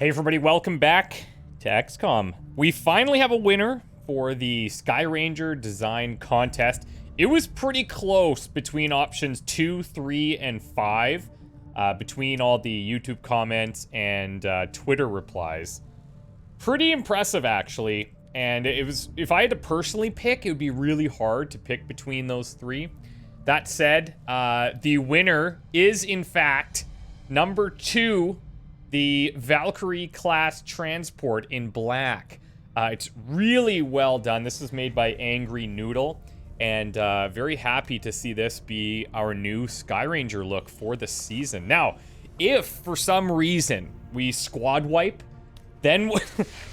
Hey everybody, welcome back to XCOM. We finally have a winner for the Sky Ranger design contest. It was pretty close between options 2, 3, and 5, between all the YouTube comments and Twitter replies. Pretty impressive, actually. And it was, if I had to personally pick, it would be really hard to pick between those three. That said, the winner is, in fact, number 2, the Valkyrie class transport in black. It's really well done. This is made by Angry Noodle, and very happy to see this be our new Sky Ranger look for the season. Now, if for some reason we squad wipe, then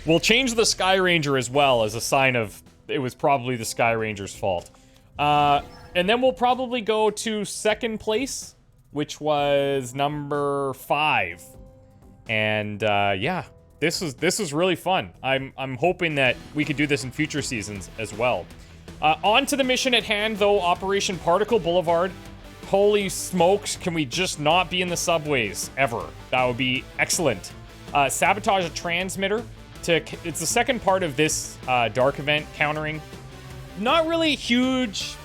we'll change the Sky Ranger as well as a sign of it was probably the Sky Ranger's fault. And then we'll probably go to second place, which was number 5. And yeah, this was really fun. I'm hoping that we could do this in future seasons as well. On to the mission at hand, though. Operation Particle Boulevard. Holy smokes, can we just not be in the subways ever? That would be excellent. Sabotage a transmitter. It's the second part of this dark event countering. Not really huge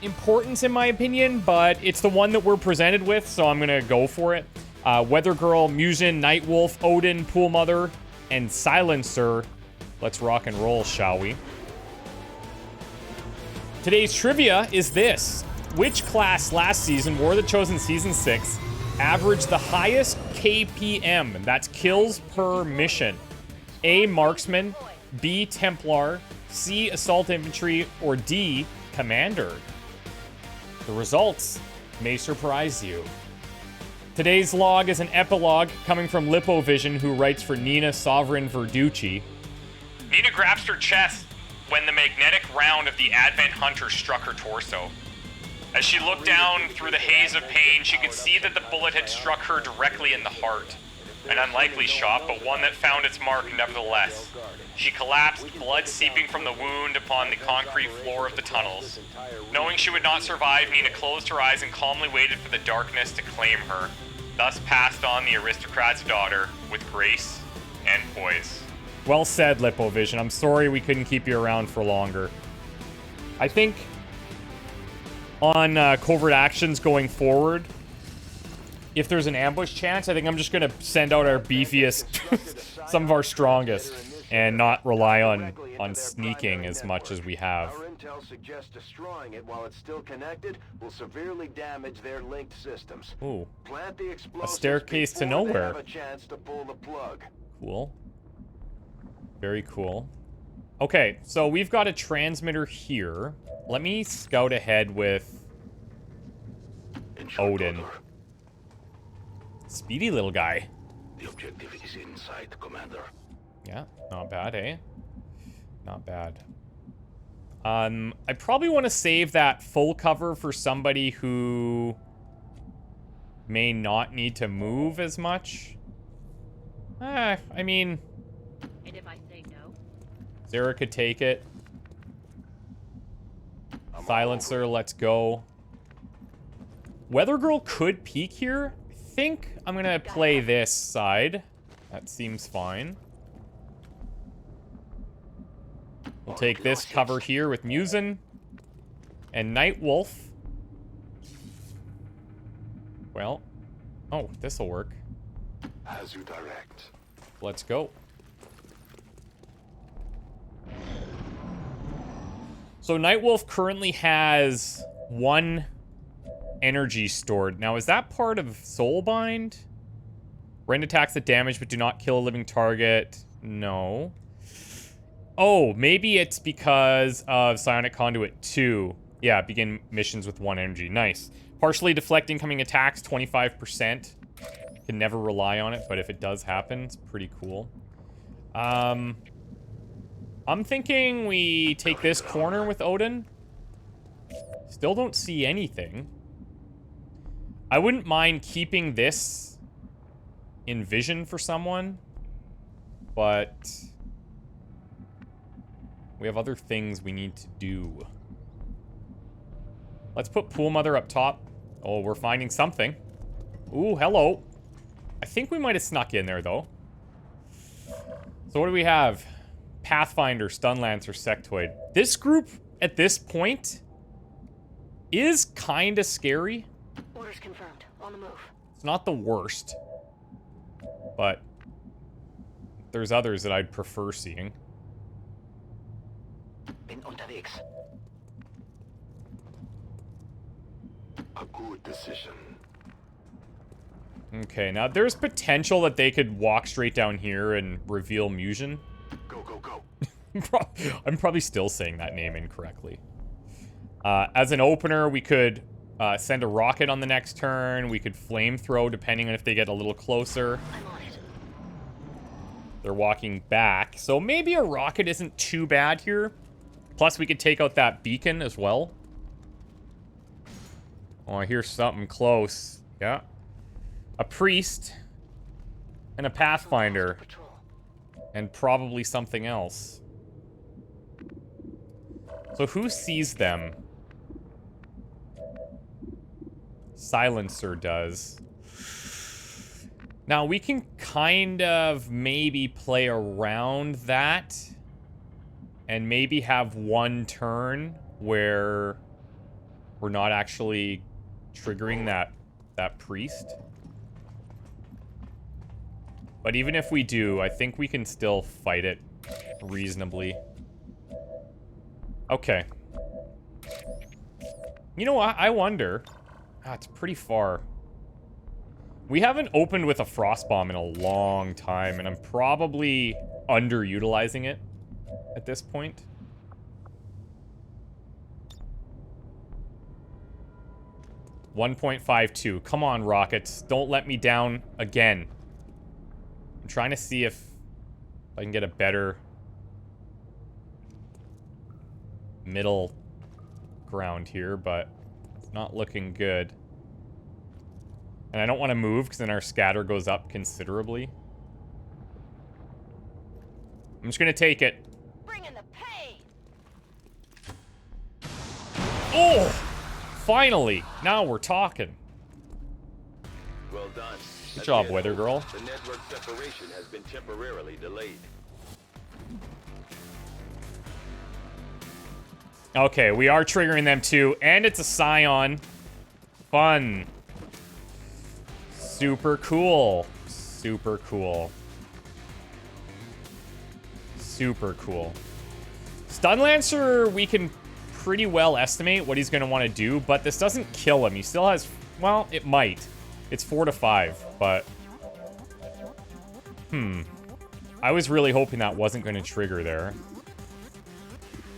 importance in my opinion, but it's the one that we're presented with, so I'm gonna go for it. Weather Girl, Musin, Nightwolf, Odin, Pool Mother, and Silencer. Let's rock and roll, shall we? Today's trivia is this. Which class last season, War of the Chosen Season 6, averaged the highest KPM, that's kills per mission? A, Marksman, B, Templar, C, Assault Infantry, or D, Commander? The results may surprise you. Today's log is an epilogue coming from Lipovision, who writes for Nina Sovereign Verducci. Nina grasped her chest when the magnetic round of the Advent Hunter struck her torso. As she looked down through the haze of pain, she could see that the bullet had struck her directly in the heart. An unlikely shot, but one that found its mark nevertheless. She collapsed, blood seeping from the wound upon the concrete floor of the tunnels. Knowing she would not survive, Nina closed her eyes and calmly waited for the darkness to claim her. Thus passed on the aristocrat's daughter with grace and poise. Well said, Lipovision. I'm sorry we couldn't keep you around for longer. I think on covert actions going forward, if there's an ambush chance, I think I'm just gonna send out our beefiest, some of our strongest, and not rely on sneaking as much as we have. Our intel suggests destroying it while it's still connected will severely damage their linked systems. Ooh. Plant the explosives A staircase to before they nowhere. have a chance to pull the plug. Cool. Very cool. Okay, so we've got a transmitter here. Let me scout ahead with Odin. Speedy little guy. The objective is inside, Commander. Yeah, not bad, eh? Not bad. I probably want to save that full cover for somebody who may not need to move as much. I mean, And if I say no? Zara could take it. Silencer, let's go. Weather Girl could peek here. I think I'm gonna play this side. That seems fine. We'll take this cover here with Musin and Nightwolf. Well, oh, this'll work. As you direct. Let's go. So Nightwolf currently has 1 energy stored. Now, is that part of Soulbind? Rend attacks that damage but do not kill a living target. No. Oh, maybe it's because of Psionic Conduit 2. Yeah, begin missions with 1 energy. Nice. Partially deflect incoming attacks, 25%. Can never rely on it, but if it does happen, it's pretty cool. I'm thinking we take this corner with Odin. Still don't see anything. I wouldn't mind keeping this in vision for someone, but we have other things we need to do. Let's put Pool Mother up top. Oh, we're finding something. Ooh, hello. I think we might have snuck in there, though. So what do we have? Pathfinder, Stunlancer, Sectoid. This group, at this point, is kind of scary. Orders confirmed. On the move. It's not the worst. But there's others that I'd prefer seeing. Bin unterwegs. A good decision. Okay, now there's potential that they could walk straight down here and reveal Musion. Go, go, go. I'm probably still saying that name incorrectly. As an opener, we could send a rocket on the next turn. We could flamethrow, depending on if they get a little closer. I'm on it. They're walking back, so maybe a rocket isn't too bad here. Plus, we could take out that beacon as well. Oh, I hear something close. Yeah. A priest. And a pathfinder. Patrol. And probably something else. So who sees them? Silencer does. Now, we can kind of maybe play around that. And maybe have one turn where we're not actually triggering that priest. But even if we do, I think we can still fight it reasonably. Okay. You know what? I wonder. Ah, it's pretty far. We haven't opened with a frost bomb in a long time, and I'm probably underutilizing it at this point. .52. Come on, rockets. Don't let me down again. I'm trying to see if I can get a better middle ground here, but it's not looking good. And I don't want to move because then our scatter goes up considerably. I'm just going to take it. Bring in the pain. Oh! Finally! Now we're talking. Well done. Good job, Weather Girl. The network separation has been temporarily delayed. Okay, we are triggering them too. And it's a Scion. Fun. Super cool. Super cool. Super cool. Stunlancer, we can pretty well estimate what he's going to want to do, but this doesn't kill him. He still has... Well, it might. It's 4 to 5, but... I was really hoping that wasn't going to trigger there.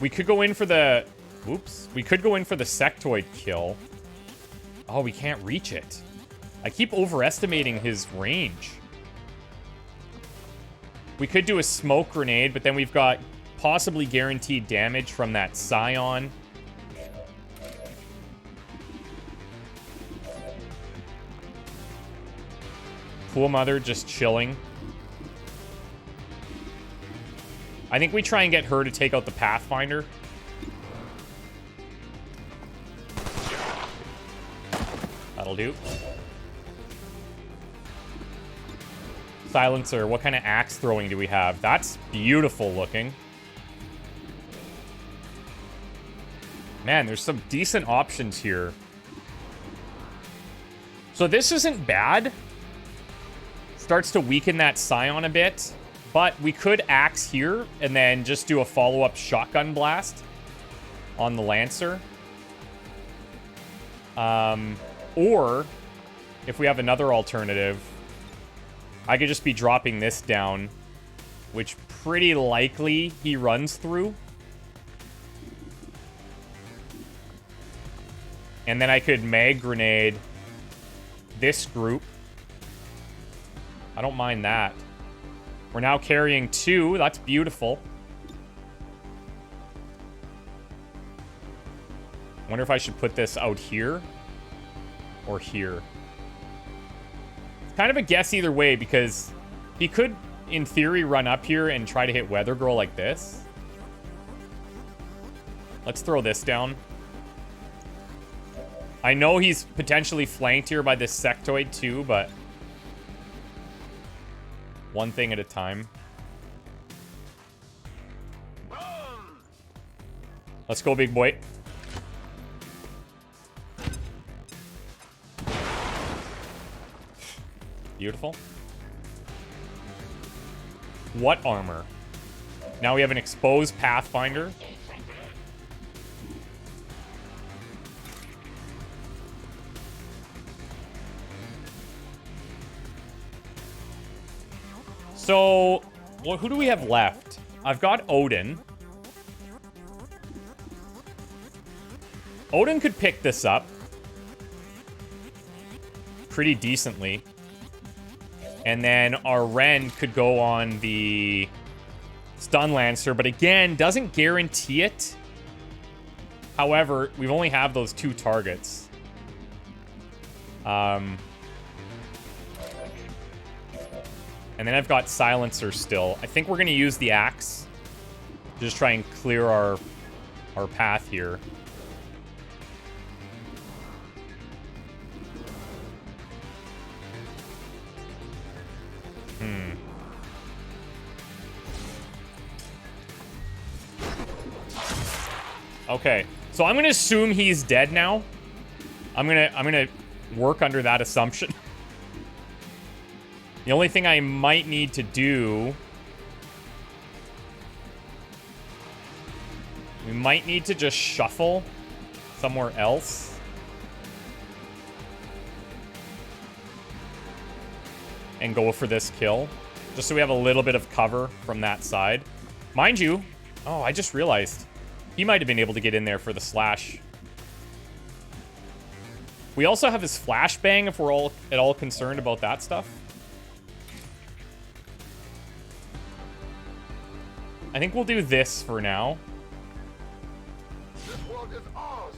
We could go in for the... Oops. We could go in for the sectoid kill. Oh, we can't reach it. I keep overestimating his range. We could do a smoke grenade, but then we've got possibly guaranteed damage from that Scion. Pool Mother just chilling. I think we try and get her to take out the Pathfinder. That'll do. Silencer, what kind of axe throwing do we have? That's beautiful looking. Man, there's some decent options here. So this isn't bad. Starts to weaken that Scion a bit. But we could axe here and then just do a follow-up shotgun blast on the Lancer. Or, if we have another alternative, I could just be dropping this down, which pretty likely he runs through. And then I could mag grenade this group. I don't mind that. We're now carrying 2. That's beautiful. Wonder if I should put this out here or here. It's kind of a guess either way because he could, in theory, run up here and try to hit Weather Girl like this. Let's throw this down. I know he's potentially flanked here by this sectoid too, but one thing at a time. Let's go, big boy. Beautiful. What armor? Now we have an exposed Pathfinder. So, well, who do we have left? I've got Odin. Odin could pick this up pretty decently. And then our Ren could go on the Stun Lancer, but again, doesn't guarantee it. However, we only have those 2 targets. And then I've got Silencer still. I think we're going to use the axe. Just try and clear our path here. Okay, so I'm gonna assume he's dead now. I'm gonna work under that assumption. The only thing I might need to do, we might need to just shuffle somewhere else. And go for this kill. Just so we have a little bit of cover from that side. Mind you, oh, I just realized he might have been able to get in there for the slash. We also have his flashbang if we're all at all concerned about that stuff. I think we'll do this for now. This world is ours.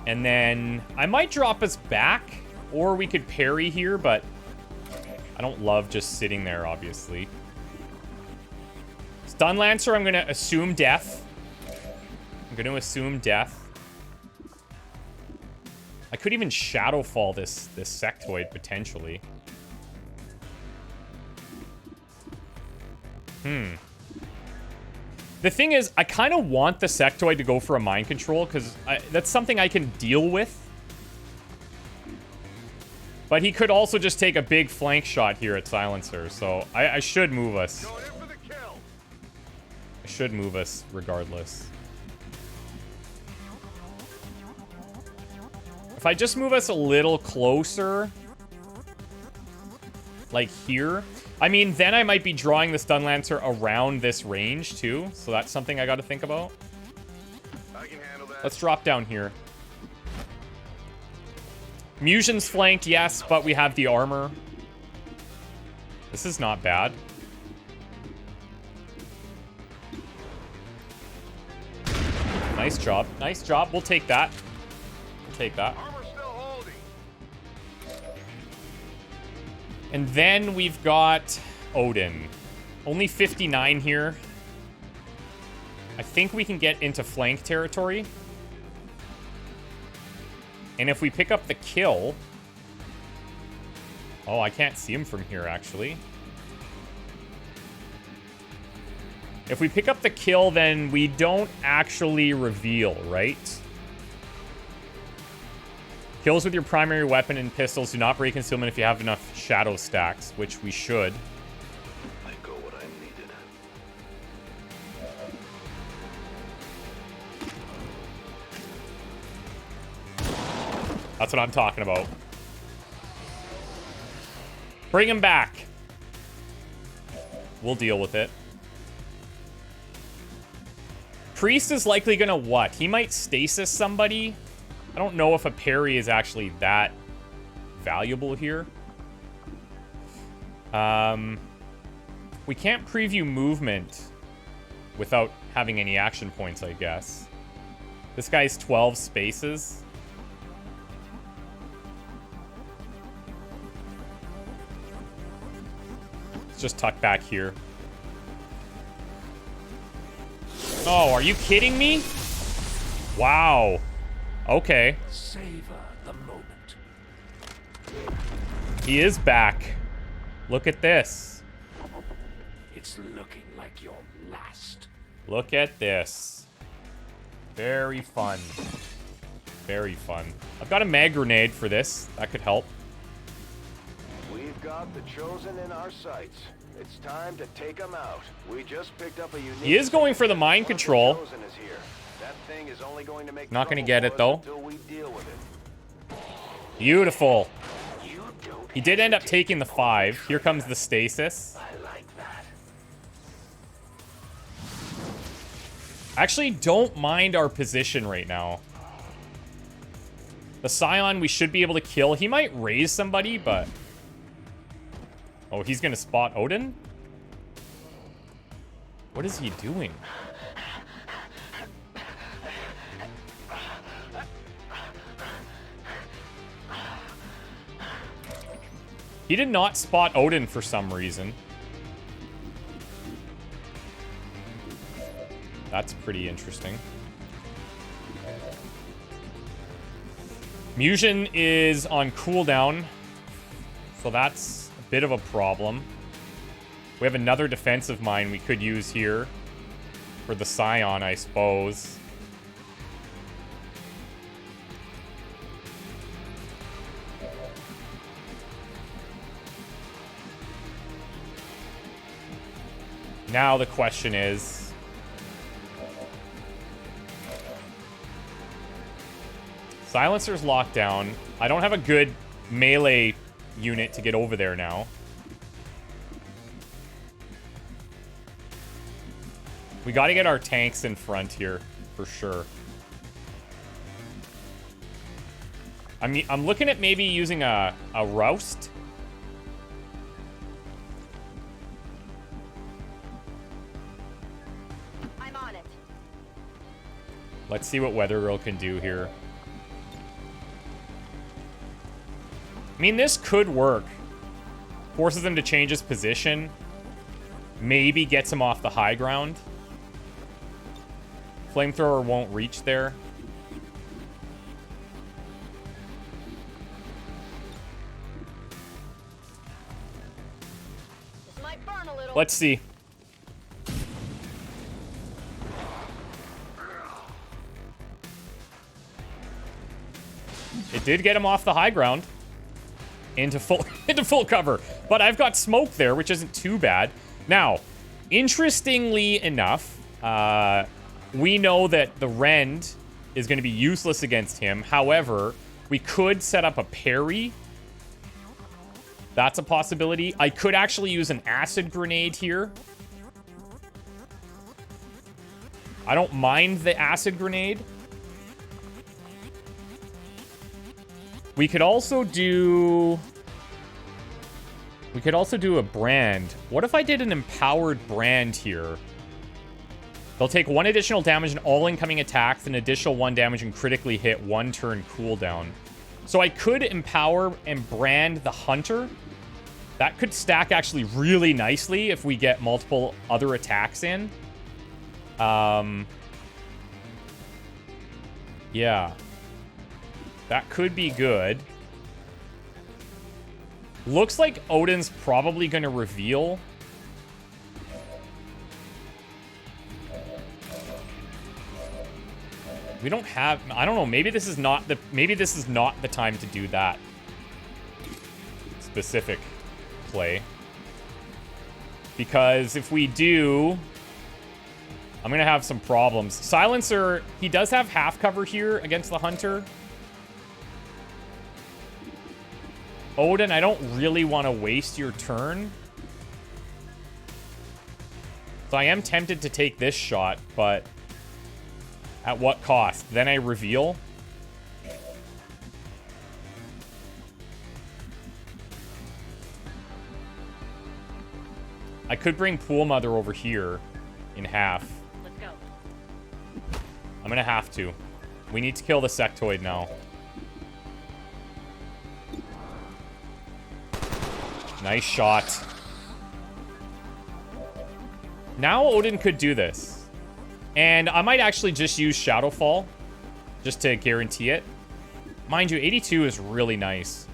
And then I might drop us back, or we could parry here, but I don't love just sitting there, obviously. Stun Lancer, I'm going to assume death. I'm going to assume death. I could even Shadow Fall this sectoid, potentially. The thing is, I kind of want the sectoid to go for a mind control, because that's something I can deal with. But he could also just take a big flank shot here at Silencer, so I should move us. Going in for the kill. I should move us regardless. If I just move us a little closer, like here, I mean, then I might be drawing the Stun Lancer around this range too, so that's something I got to think about. I can handle that. Let's drop down here. Musion's flanked, yes, but we have the armor. This is not bad. Nice job. Nice job. We'll take that. We'll take that. Armor still holding. And then we've got Odin. Only 59 here. I think we can get into flank territory. And if we pick up the kill... Oh, I can't see him from here, actually. If we pick up the kill, then we don't actually reveal, right? Kills with your primary weapon and pistols do not break concealment if you have enough shadow stacks, which we should. I go what I'm needed. That's what I'm talking about. Bring him back. We'll deal with it. Priest is likely gonna what? He might stasis somebody. I don't know if a parry is actually that valuable here. We can't preview movement without having any action points, I guess. This guy's 12 spaces. Let's just tuck back here. Oh, are you kidding me? Wow. Okay. Savor the moment. He is back. Look at this. It's looking like your last. Look at this. Very fun. Very fun. I've got a mag grenade for this. That could help. We've got the Chosen in our sights. It's time to take them out. We just picked up a unique... He is going for the mind control. Chosen is here. That thing is only going to make Not going to trouble get it, for us though. until we deal with it. Beautiful. He did end up taking the 5. Here comes the stasis. I like that. Actually, don't mind our position right now. The Scion we should be able to kill. He might raise somebody, but... Oh, he's going to spot Odin? What is he doing? He did not spot Odin for some reason. That's pretty interesting. Musion is on cooldown, so that's a bit of a problem. We have another defensive mine we could use here for the Scion, I suppose. Now the question is... Silencer's locked down. I don't have a good melee unit to get over there now. We got to get our tanks in front here, for sure. I'm looking at maybe using a roust. I'm on it. Let's see what Weather Girl can do here. I mean, this could work. Forces him to change his position. Maybe gets him off the high ground. Flamethrower won't reach there. This might burn a little. Let's see. It did get him off the high ground. Into full cover. But I've got smoke there, which isn't too bad. Now, interestingly enough, we know that the Rend is going to be useless against him. However, we could set up a parry. That's a possibility. I could actually use an acid grenade here. I don't mind the acid grenade. We could also do a brand. What if I did an empowered brand here? They'll take 1 additional damage in all incoming attacks, an additional 1 damage and critically hit 1 turn cooldown. So I could empower and brand the Hunter. That could stack actually really nicely if we get multiple other attacks in. Yeah. That could be good. Looks like Odin's probably going to reveal. We don't have... I don't know. Maybe this is not the... Maybe this is not the time to do that specific play. Because if we do... I'm going to have some problems. Silencer, he does have half cover here against the Hunter. Odin, I don't really want to waste your turn. So I am tempted to take this shot, but at what cost? Then I reveal. I could bring Pool Mother over here in half. Let's go. I'm gonna have to. We need to kill the sectoid now. Nice shot. Now Odin could do this. And I might actually just use Shadowfall. Just to guarantee it. Mind you, 82 is really nice.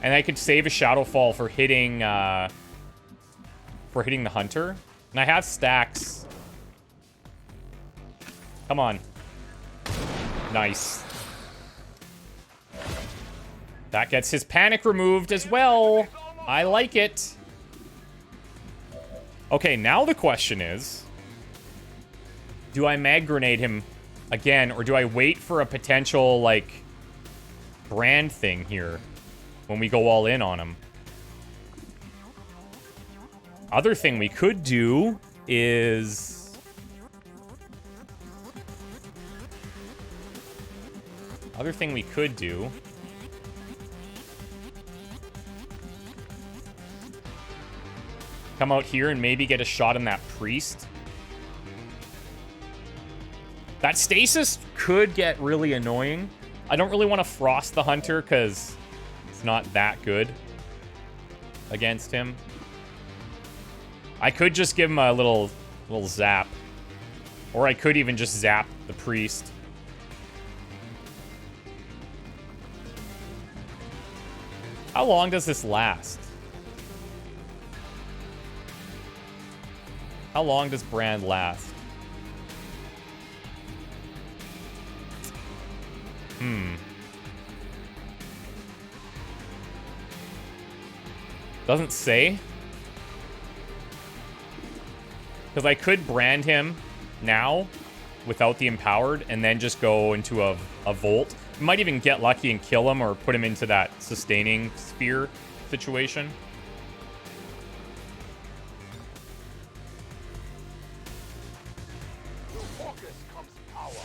And I could save a Shadowfall for hitting the hunter. And I have stacks. Come on. Nice. That gets his panic removed as well. I like it. Okay, now the question is, do I mag grenade him again, or do I wait for a potential, like, brand thing here when we go all in on him? Other thing we could do is... Other thing we could do... Come out here and maybe get a shot on that priest. That stasis could get really annoying. I don't really want to frost the hunter because it's not that good against him. I could just give him a little zap. Or I could even just zap the priest. How long does this last? How long does Brand last? Doesn't say. Because I could brand him now without the empowered and then just go into a volt. Might even get lucky and kill him or put him into that sustaining sphere situation.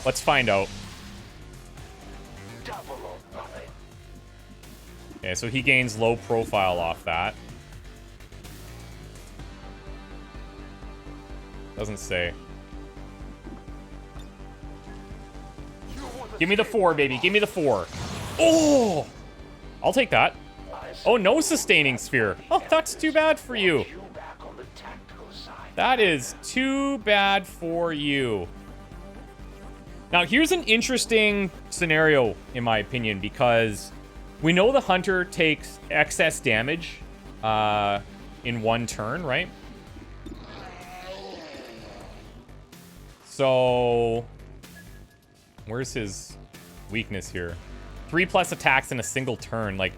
Let's find out. Okay, so he gains low profile off that. Doesn't say. Give me the 4, baby. Give me the 4. Oh! I'll take that. Oh, no sustaining sphere. Oh, that's too bad for you. That is too bad for you. Now, here's an interesting scenario, in my opinion, because we know the hunter takes excess damage in one turn, right? So, where's his weakness here? 3+ attacks in a single turn. Like,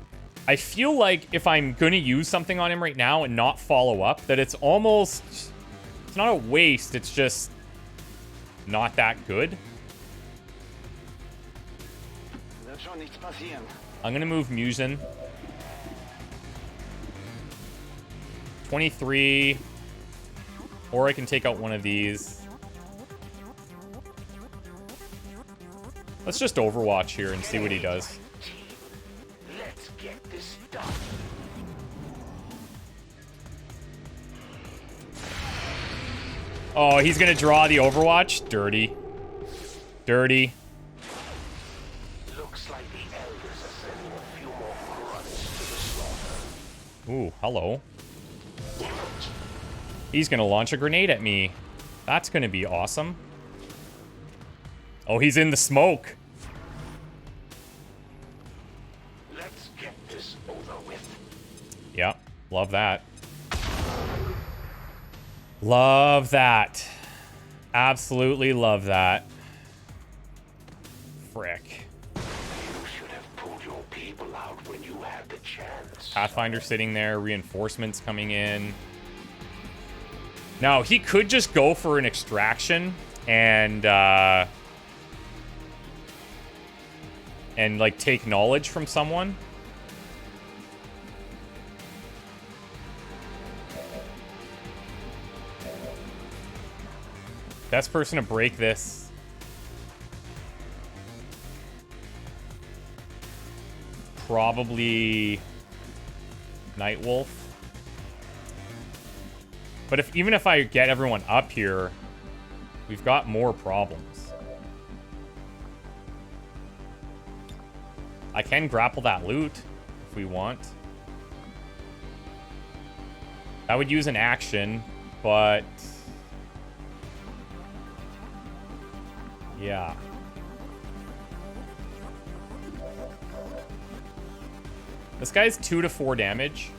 I feel like if I'm going to use something on him right now and not follow up, that it's almost... It's not a waste, it's just not that good. I'm going to move Musen. 23. Or I can take out one of these. Let's just Overwatch here and see what he does. Let's get this done. Oh, he's going to draw the Overwatch? Dirty. Dirty. Looks like the elders are sending a few more grunts to the slaughter. Ooh, hello. He's going to launch a grenade at me. That's going to be awesome. Oh, he's in the smoke. Let's get this over with. Yeah, love that. Love that. Absolutely love that. Frick. You should have pulled your people out when you had the chance. Pathfinder sitting there, reinforcements coming in. Now, he could just go for an extraction and like take knowledge from someone. Best person to break this. Probably Nightwolf. But even if I get everyone up here, we've got more problems. I can grapple that loot if we want. That would use an action, but... yeah. This guy's 2 to 4 damage.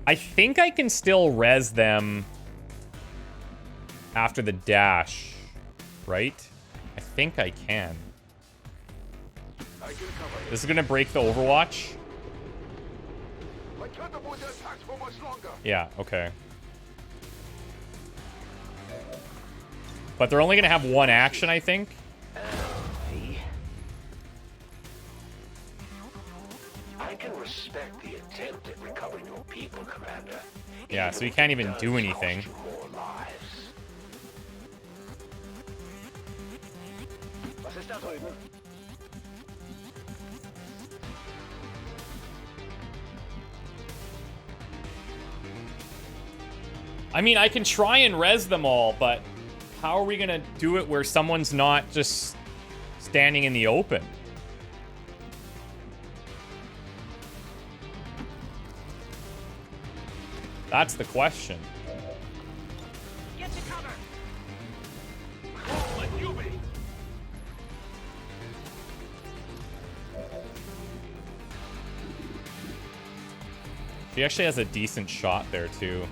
I think I can still res them after the dash, right? I think I can. This is gonna break the Overwatch. I can't avoid their attacks for much longer. Yeah, okay. But they're only gonna have one action, I think. I can respect the attempt at recovering your people, Commander. Yeah, so you can't even do anything. More lives. Was ist da drüben? I mean, I can try and res them all, but how are we gonna do it where someone's not just standing in the open? That's the question. Get to cover. Let you be. She actually has a decent shot there, too.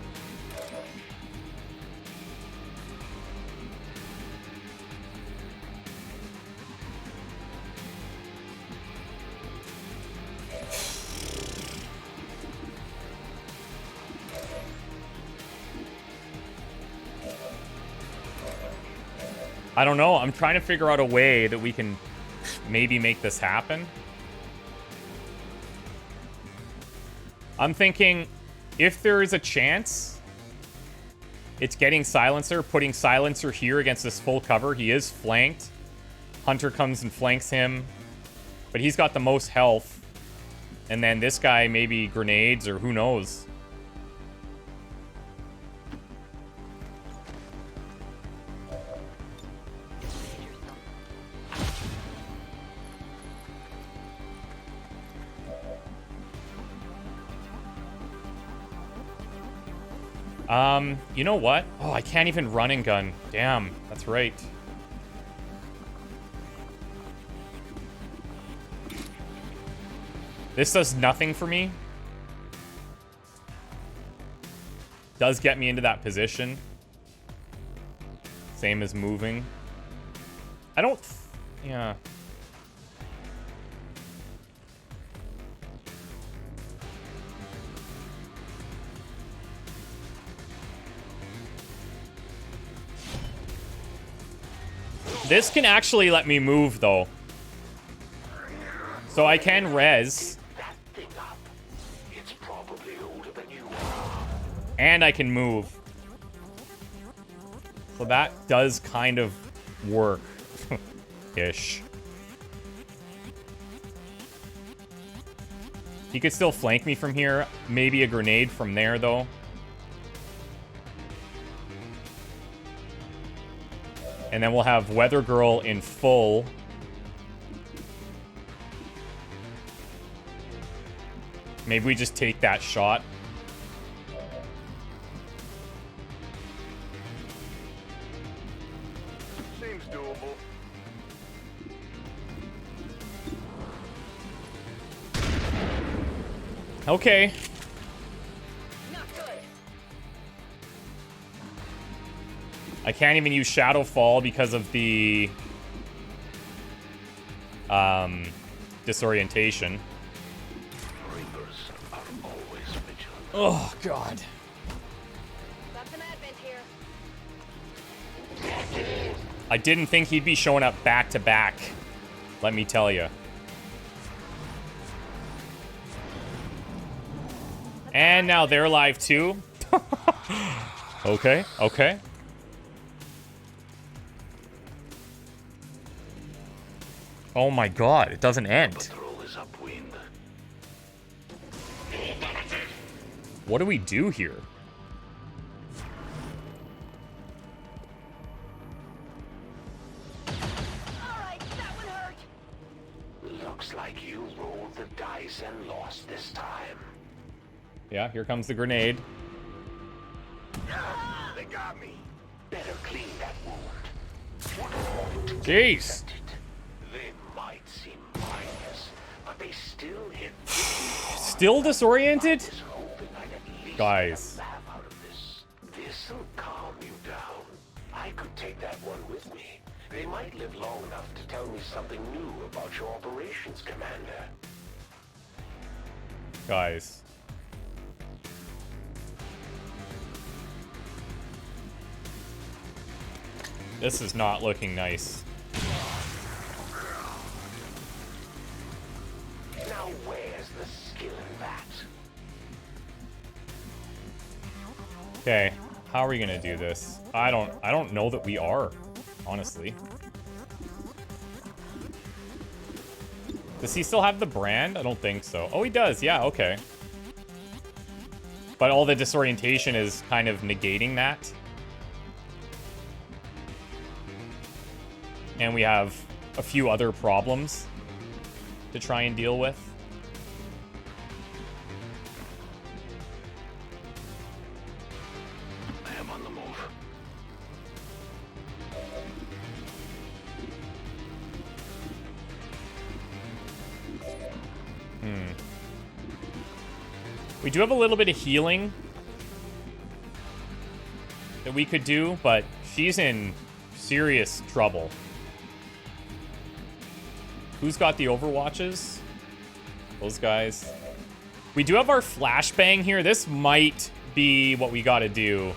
I don't know. I'm trying to figure out a way that we can maybe make this happen. I'm thinking if there is a chance it's getting Silencer, putting Silencer here against this full cover. He is flanked. Hunter comes and flanks him, but he's got the most health. And then this guy maybe grenades or who knows. You know what? Oh, I can't even run and gun. Damn, that's right. This does nothing for me. Does get me into that position. Same as moving. I don't... Yeah. This can actually let me move, though. So I can res. That thing up. It's probably older than you are. And I can move. So that does kind of work. Ish. He could still flank me from here. Maybe a grenade from there, though. And then we'll have Weather Girl in full. Maybe we just take that shot. Seems doable. Okay. Not good. I can't even use Shadow Fall because of the disorientation. Reapers are always vigilant. Oh, God. Got some advent here. I didn't think he'd be showing up back to back. Let me tell you. And now they're live too. Okay, okay. Oh my God, it doesn't end. Patrol is upwind. What do we do here? Alright, that one hurt. Looks like you rolled the dice and lost this time. Yeah, here comes the grenade. They got got me. Better clean that wound. Wouldn't want to Jeez. dissent it. They might seem minus, but they still hit. Still disoriented? I was hoping I'd at least Guys. get a laugh out of this. This'll calm you down. I could take that one with me. They might live long enough to tell me something new about your operations, Commander. Guys. This is not looking nice. Now where's the skill in that? Okay, how are we gonna do this? I don't know that we are, honestly. Does he still have the brand? I don't think so. Oh, he does. Yeah, okay. But all the disorientation is kind of negating that. And we have a few other problems to try and deal with. I am on the move. We do have a little bit of healing that we could do, but she's in serious trouble. Who's got the overwatches? Those guys. We do have our flashbang here. This might be what we gotta do.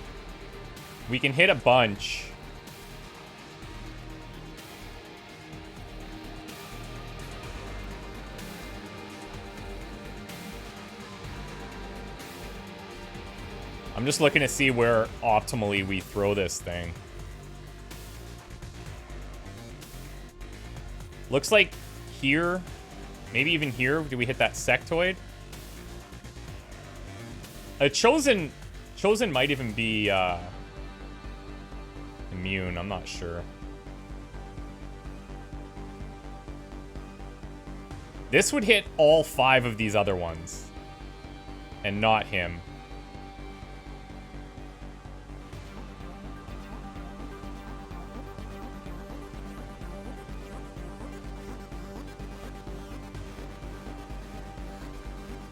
We can hit a bunch. I'm just looking to see where optimally we throw this thing. Looks like here, maybe even here, do we hit that sectoid? Chosen might even be immune, I'm not sure. This would hit all 5 of these other ones. And not him.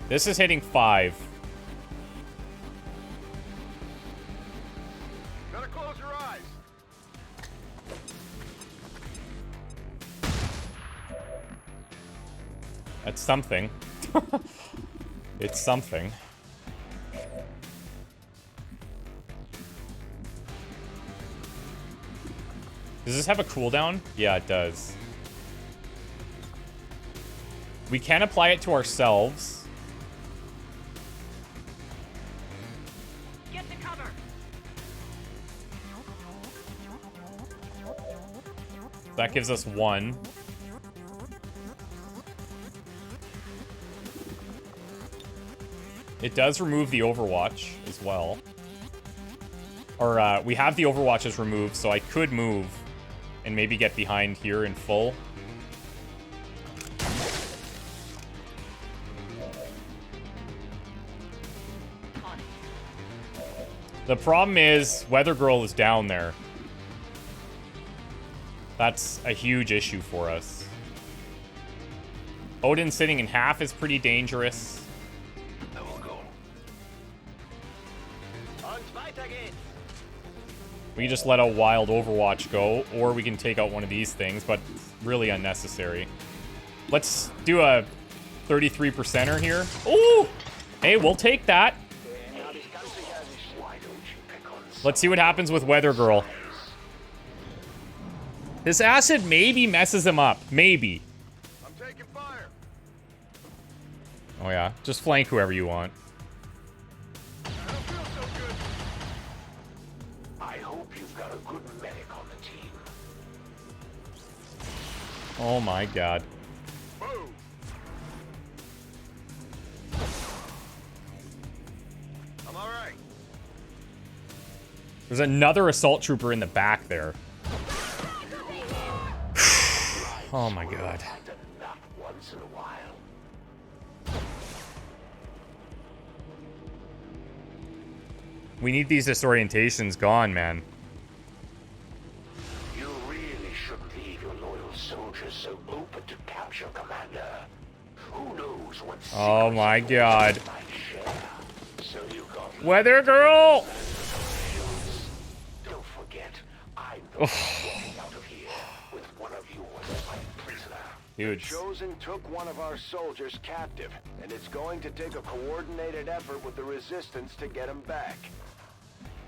This is hitting 5. Gotta close your eyes. That's something. It's something. Does this have a cooldown? Yeah, it does. We can apply it to ourselves. Get to cover. That gives us 1. It does remove the Overwatch as well. Or, we have the Overwatches removed, so I could move and maybe get behind here in full. The problem is, Weather Girl is down there. That's a huge issue for us. Odin sitting in half is pretty dangerous. I will go. Und weiter geht's. We just let a wild Overwatch go, or we can take out one of these things, but really unnecessary. Let's do a 33%er here. Ooh! Hey, we'll take that. Why don't you pick on Let's see what happens with Weather Girl. This acid maybe messes him up. Maybe. I'm taking fire. Oh yeah, just flank whoever you want. I don't feel so good. I hope you've got a good medic on the team. Oh my god. Move. I'm all right. There's another assault trooper in the back there. Oh my god. Not once in a while. We need these disorientations gone, man. You really shouldn't leave your loyal soldiers so open to capture, Commander. Who knows what Oh my god. secrets might share. So you got Weather girl! Don't forget, I'm the one getting out of here with one of you as my prisoner. Dude. Chosen took one of our soldiers captive, and it's going to take a coordinated effort with the resistance to get him back.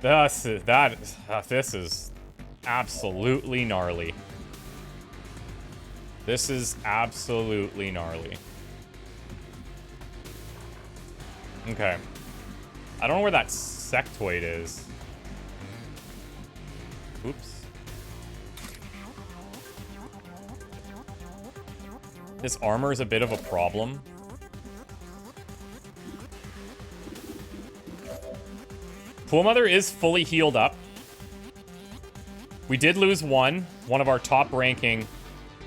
This is absolutely gnarly. This is absolutely gnarly. Okay. I don't know where that sectoid is. Oops. This armor is a bit of a problem. Pool Mother is fully healed up. We did lose one of our top ranking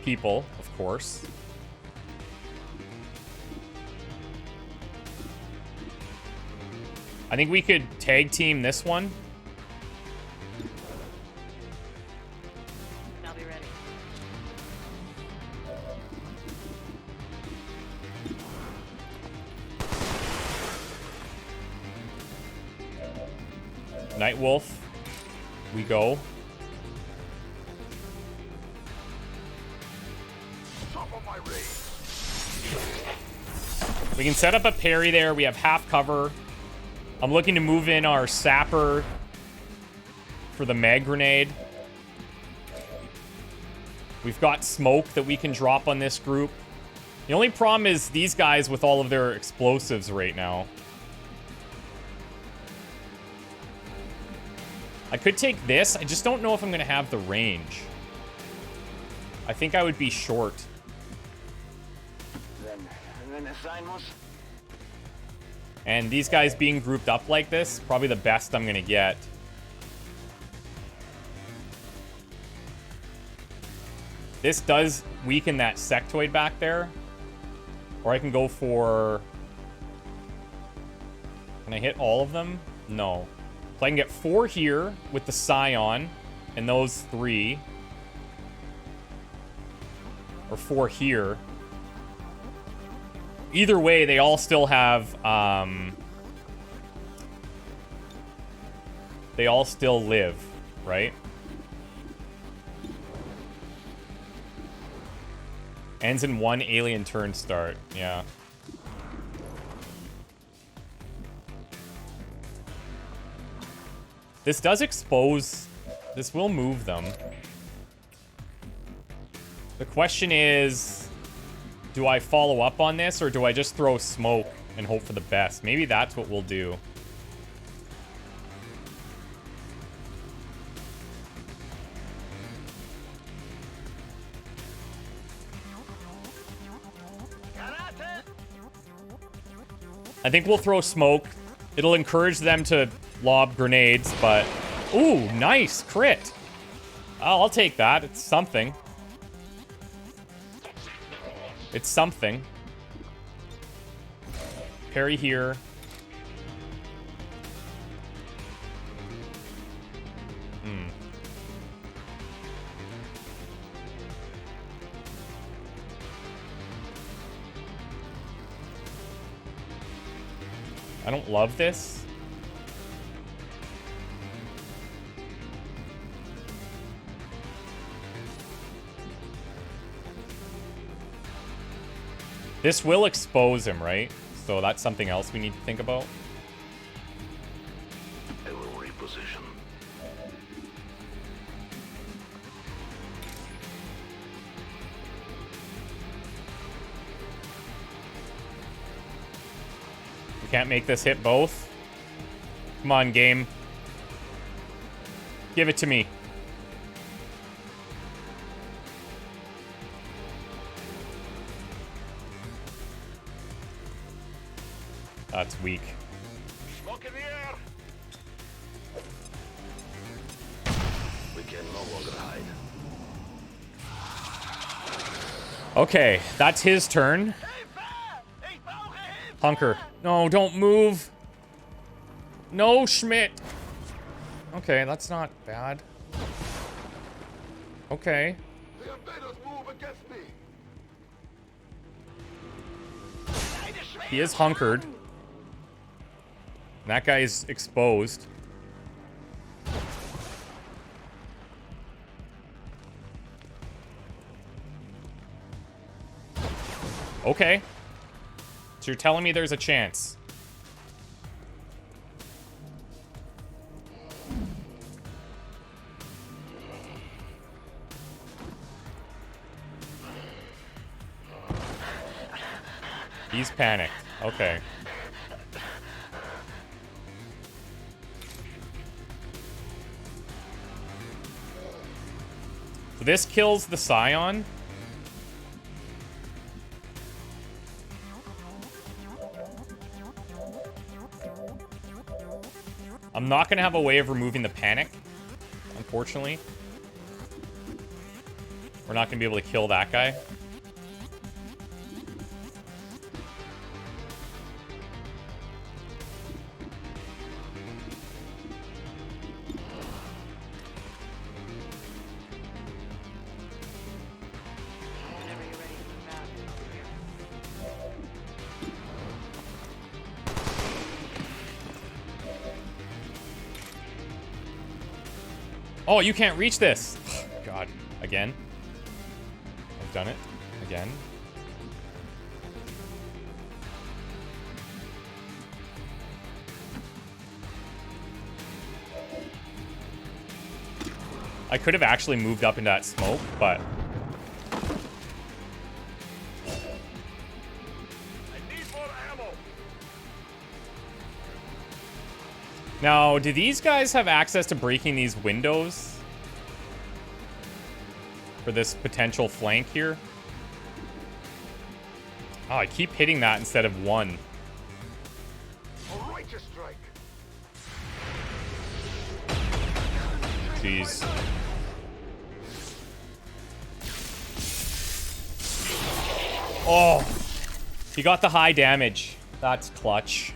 people, of course. I think we could tag team this one. I'll be ready. Night Wolf. We go. Top of my range. We can set up a parry there. We have half cover. I'm looking to move in our sapper for the mag grenade. We've got smoke that we can drop on this group. The only problem is these guys with all of their explosives right now. I could take this. I just don't know if I'm going to have the range. I think I would be short. Then assignments. And these guys being grouped up like this, probably the best I'm going to get. This does weaken that sectoid back there. Or I can go for... Can I hit all of them? No. So I can get 4 here with the Scion and those 3. Or 4 here. Either way, they all still have, they all still live, right? Ends in 1 alien turn start, yeah. This does expose, this will move them. The question is, do I follow up on this, or do I just throw smoke and hope for the best? Maybe that's what we'll do. I think we'll throw smoke. It'll encourage them to lob grenades, but... Ooh, nice crit. Oh, I'll take that. It's something. It's something. Parry here. I don't love this. This will expose him, right? So that's something else we need to think about. I will reposition. We can't make this hit both. Come on, game. Give it to me. That's weak. Smoke in the air. We can no longer hide. Okay, that's his turn. Hunker. No, don't move. No, Schmidt. Okay, that's not bad. Okay. The invaders move against me. He is hunkered. And that guy is exposed. Okay. So you're telling me there's a chance. He's panicked. Okay. So this kills the Scion. I'm not going to have a way of removing the panic, unfortunately. We're not going to be able to kill that guy. Oh, you can't reach this. God, again. I've done it again. I could have actually moved up into that smoke, but I need more ammo. now, do these guys have access to breaking these windows for this potential flank here? Oh, I keep hitting that instead of one. A righteous strike. Jeez. Oh, he got the high damage. That's clutch.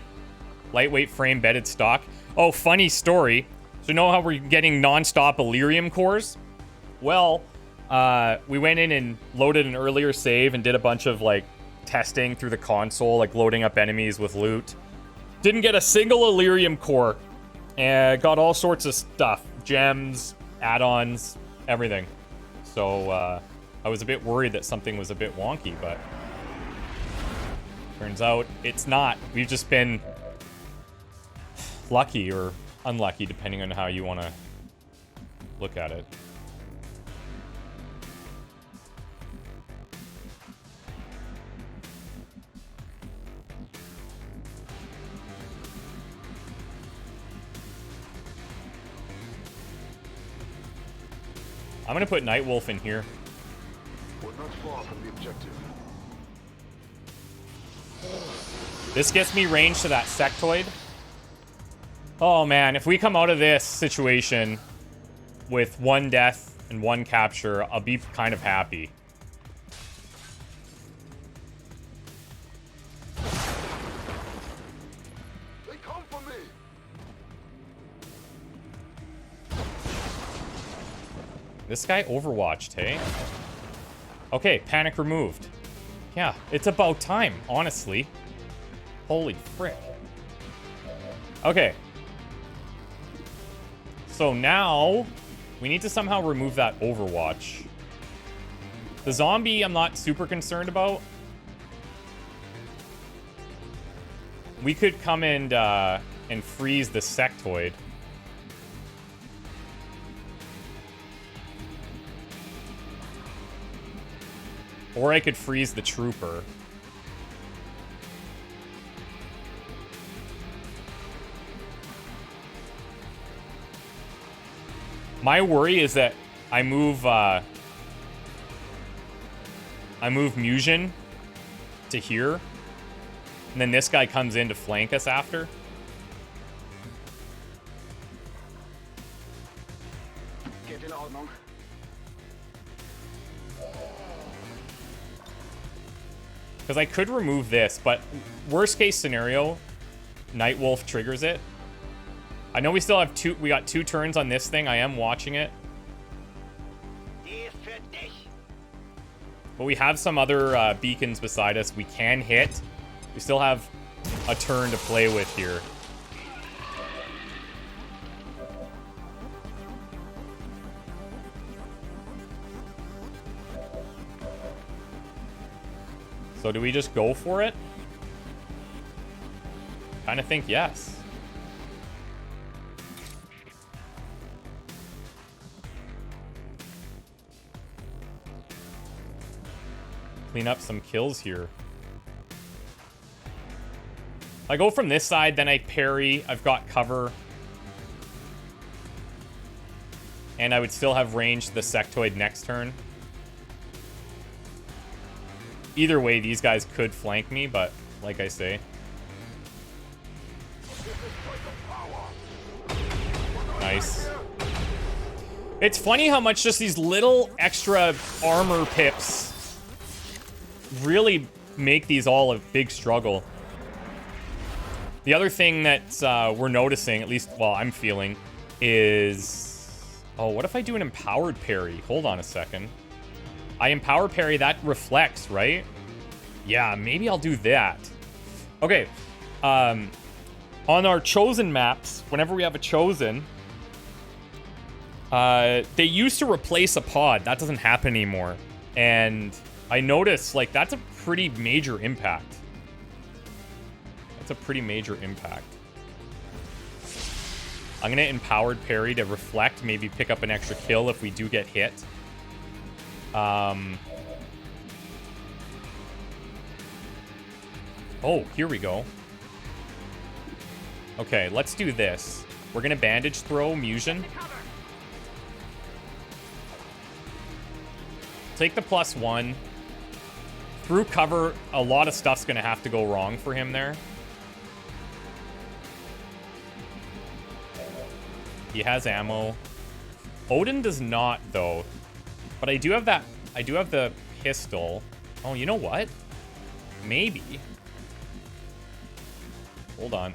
Lightweight frame bedded stock. Oh, funny story. So you know how we're getting non-stop Elerium cores? Well, we went in and loaded an earlier save and did a bunch of like testing through the console, like loading up enemies with loot. Didn't get a single Elerium core. And got all sorts of stuff. Gems, add-ons, everything. So I was a bit worried that something was a bit wonky, but turns out it's not. We've just been lucky or unlucky, depending on how you want to look at it. I'm gonna put Nightwolf in here. We're not far from the objective. This gets me range to that sectoid. Oh man, if we come out of this situation with one death and one capture, I'll be kind of happy. They come for me. This guy overwatched, hey? Okay, panic removed. Yeah, it's about time, honestly. Holy frick. Okay. So now, we need to somehow remove that overwatch. The zombie, I'm not super concerned about. We could come and freeze the sectoid. Or I could freeze the trooper. My worry is that I move Musion to here, and then this guy comes in to flank us after. Get in Ordnung. Because I could remove this, but worst case scenario, Nightwolf triggers it. I know we still have we got 2 turns on this thing. I am watching it. But we have some other beacons beside us we can hit. We still have a turn to play with here. So do we just go for it? Kind of think yes. Clean up some kills here. I go from this side, then I parry. I've got cover. And I would still have range to the sectoid next turn. Either way, these guys could flank me, but like I say. Nice. It's funny how much just these little extra armor pips really make these all a big struggle. The other thing that we're noticing, at least, well, I'm feeling, is... Oh, what if I do an empowered parry? Hold on a second. I empower parry, that reflects, right? Yeah, maybe I'll do that. Okay. On our chosen maps, whenever we have a chosen, they used to replace a pod. That doesn't happen anymore. And I noticed, like, that's a pretty major impact. That's a pretty major impact. I'm gonna empowered parry to reflect, maybe pick up an extra kill if we do get hit. Oh, here we go. Okay, let's do this. We're gonna bandage throw Musion. Take the +1. Through cover, a lot of stuff's gonna have to go wrong for him there. He has ammo. Odin does not, though. But I do have that. I do have the pistol. Oh, you know what? Maybe. Hold on.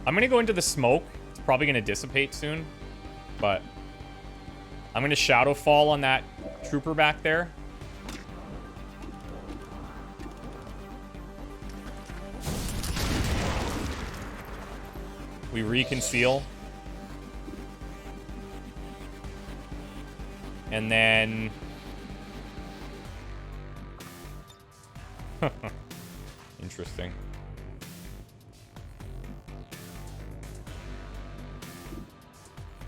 I'm gonna go into the smoke. It's probably gonna dissipate soon. But I'm gonna shadow fall on that trooper back there. We reconceal. And then... Interesting.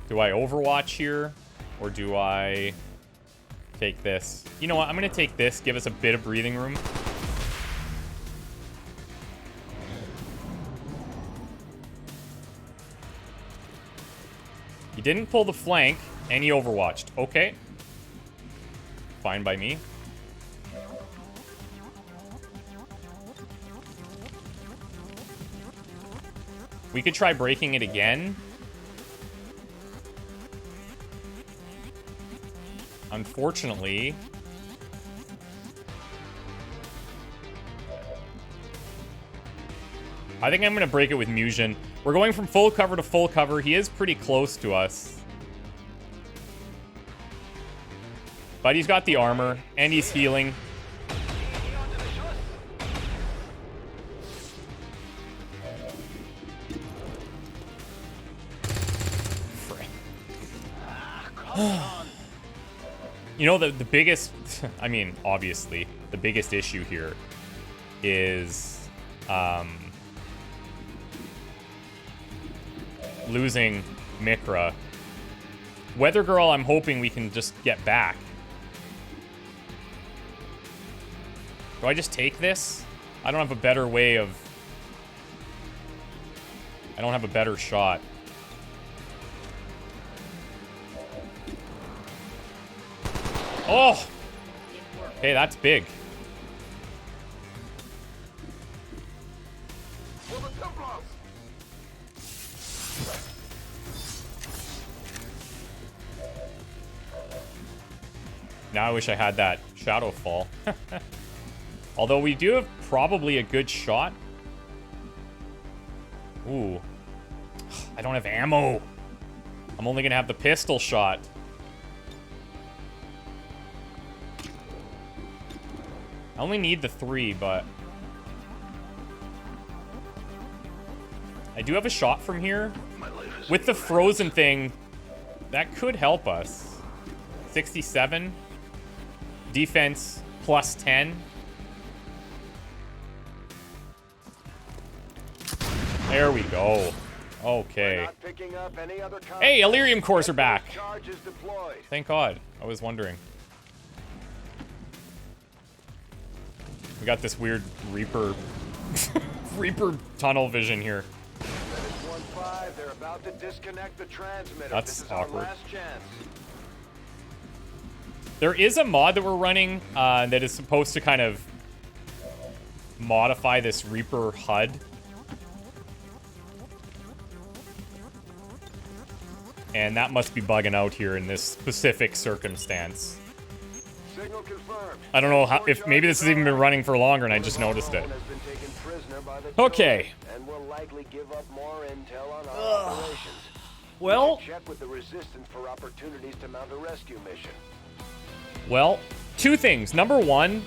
Do I Overwatch here? Or do I take this? You know what? I'm going to take this. Give us a bit of breathing room. He didn't pull the flank, and he overwatched. Okay. Fine by me. We could try breaking it again. Unfortunately... I think I'm going to break it with Musion. We're going from full cover to full cover. He is pretty close to us. But he's got the armor, and he's healing. You know, the biggest... I mean, obviously, the biggest issue here is... losing Mikra. Weather Girl, I'm hoping we can just get back. Do I just take this? I don't have a better way of... I don't have a better shot. Oh! Okay, that's big. Now I wish I had that shadow fall. Although we do have probably a good shot. Ooh. I don't have ammo. I'm only gonna have the pistol shot. I only need the 3, but... I do have a shot from here. With the frozen thing, that could help us. 67. Defense plus 10. There we go. Okay. Hey, Elerium cores are back. Thank God. I was wondering. We got this weird Reaper Reaper tunnel vision here. They're about to disconnect the transmitter. That's this is our awkward. last chance. There is a mod that we're running that is supposed to kind of modify this Reaper HUD. And that must be bugging out here in this specific circumstance. Signal confirmed. I don't know how, if maybe this has even been running for longer and I just noticed it. Okay. And will likely give up more intel on our operations. Well, Check with the resistance for opportunities to mount a rescue mission. well, 2 things. Number 1,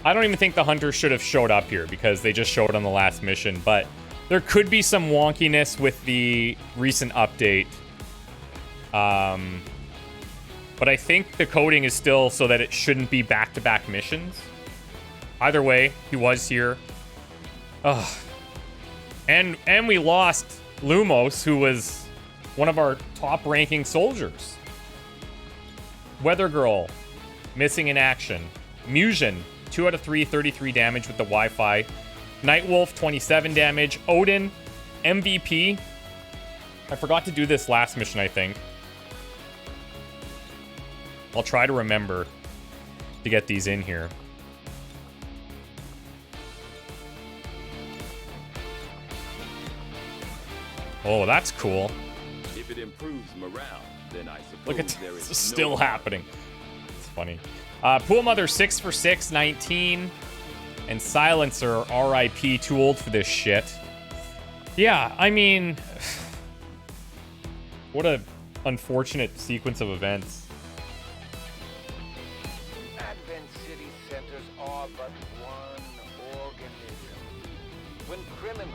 I don't even think the hunters should have showed up here because they just showed on the last mission, but there could be some wonkiness with the recent update. But I think the coding is still so that it shouldn't be back-to-back missions. Either way, he was here. Ugh. And we lost Lumos, who was one of our top-ranking soldiers. Weather Girl, missing in action. Musion, 2 out of 3, 33 damage with the Wi-Fi. Nightwolf, 27 damage. Odin, MVP. I forgot to do this last mission, I think. I'll try to remember to get these in here. Oh, that's cool. If it improves morale, then I suppose Look at there this. is It's no still happening. It's funny. Pool Mother 6 for 6, 19. And Silencer, RIP, too old for this shit. Yeah, I mean, what a unfortunate sequence of events. Advent City centers are but one organism. When criminals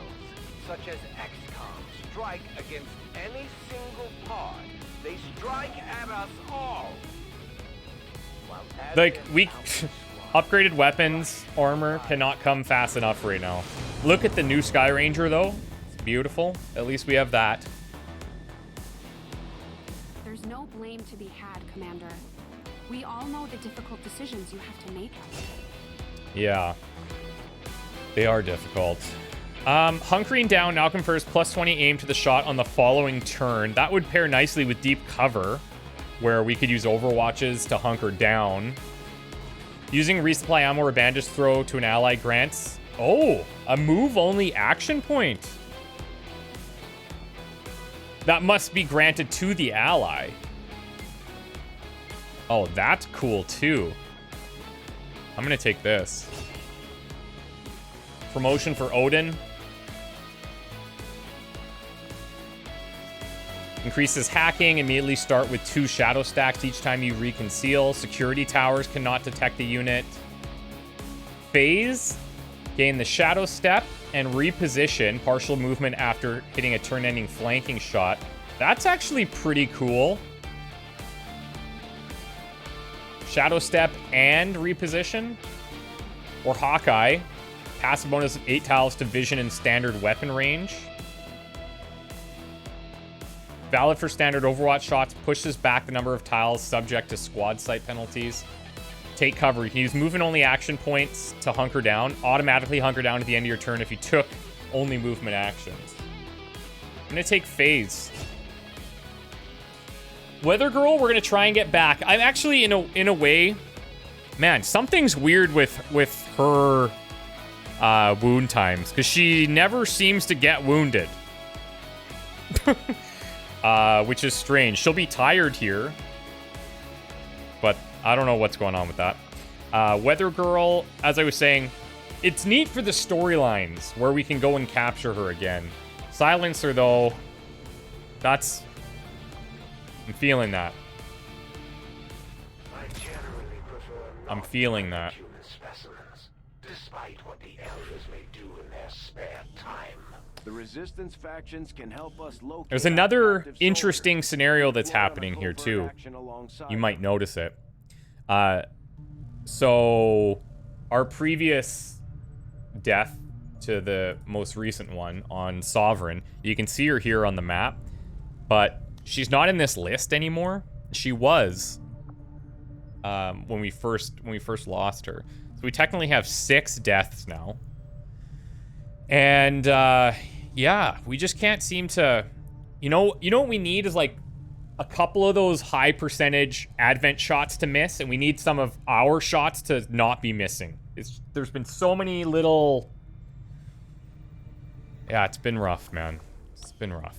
such as XCOM strike against any single pod, they strike at us all. While Like, Advent we Alpha Squad upgraded weapons, armor cannot come fast enough right now. Look at the new Sky Ranger, though. It's beautiful. At least we have that. There's no blame to be had, Commander. We all know the difficult decisions you have to make out there. Yeah. They are difficult. Hunkering down now confers plus 20 aim to the shot on the following turn. That would pair nicely with deep cover, where we could use overwatches to hunker down. Using resupply ammo or bandage throw to an ally grants... Oh, a move-only action point. That must be granted to the ally. Oh, that's cool, too. I'm gonna take this. Promotion for Odin. Increases hacking. Immediately start with 2 shadow stacks each time you reconceal. Security towers cannot detect the unit. Phase. Gain the shadow step and reposition. Partial movement after hitting a turn-ending flanking shot. That's actually pretty cool. Shadow step and reposition. Or Hawkeye. Passive bonus of 8 tiles to vision and standard weapon range. Valid for standard Overwatch shots. Pushes back the number of tiles subject to squad sight penalties. Take cover. You can use move-and-only action points to hunker down. Automatically hunker down at the end of your turn if you took only movement actions. I'm going to take Phase. Weather Girl, we're going to try and get back. I'm actually, in a way... Man, something's weird with her wound times. Because she never seems to get wounded. Which is strange. She'll be tired here. But I don't know what's going on with that. Weather Girl, as I was saying, it's neat for the storylines where we can go and capture her again. Silencer, though, that's... I'm feeling that. I generally prefer I'm feeling that. human specimens, despite what the elders may do in their spare time. The resistance factions can help us locate. There's another active interesting soldiers. scenario that's We're on a happening here, covert too. action alongside You might them. notice it. So our previous death to the most recent one on Sovereign, you can see her here on the map, but she's not in this list anymore. She was when we first lost her. So we technically have 6 deaths now. And yeah, we just can't seem to, you know what we need is like a couple of those high percentage advent shots to miss, and we need some of our shots to not be missing. There's been so many little... Yeah, it's been rough, man. It's been rough.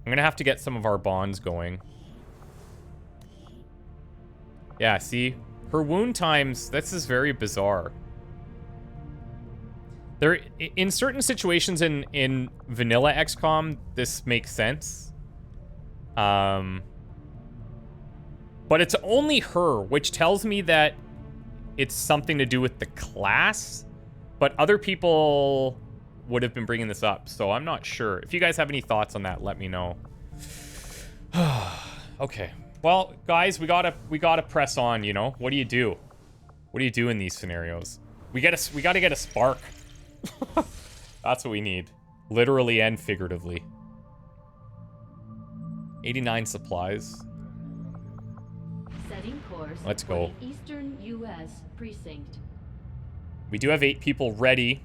I'm gonna have to get some of our bonds going. Yeah, see? Her wound times, this is very bizarre. There, in certain situations in vanilla XCOM, this makes sense. But it's only her, which tells me that it's something to do with the class. But other people would have been bringing this up, so I'm not sure. If you guys have any thoughts on that, let me know. Okay. Well, guys, we gotta press on. You know, what do you do? What do you do in these scenarios? We gotta get a spark. That's what we need, literally and figuratively. 89 supplies. Setting course. Let's for go. the Eastern U.S. precinct. We do have 8 people ready.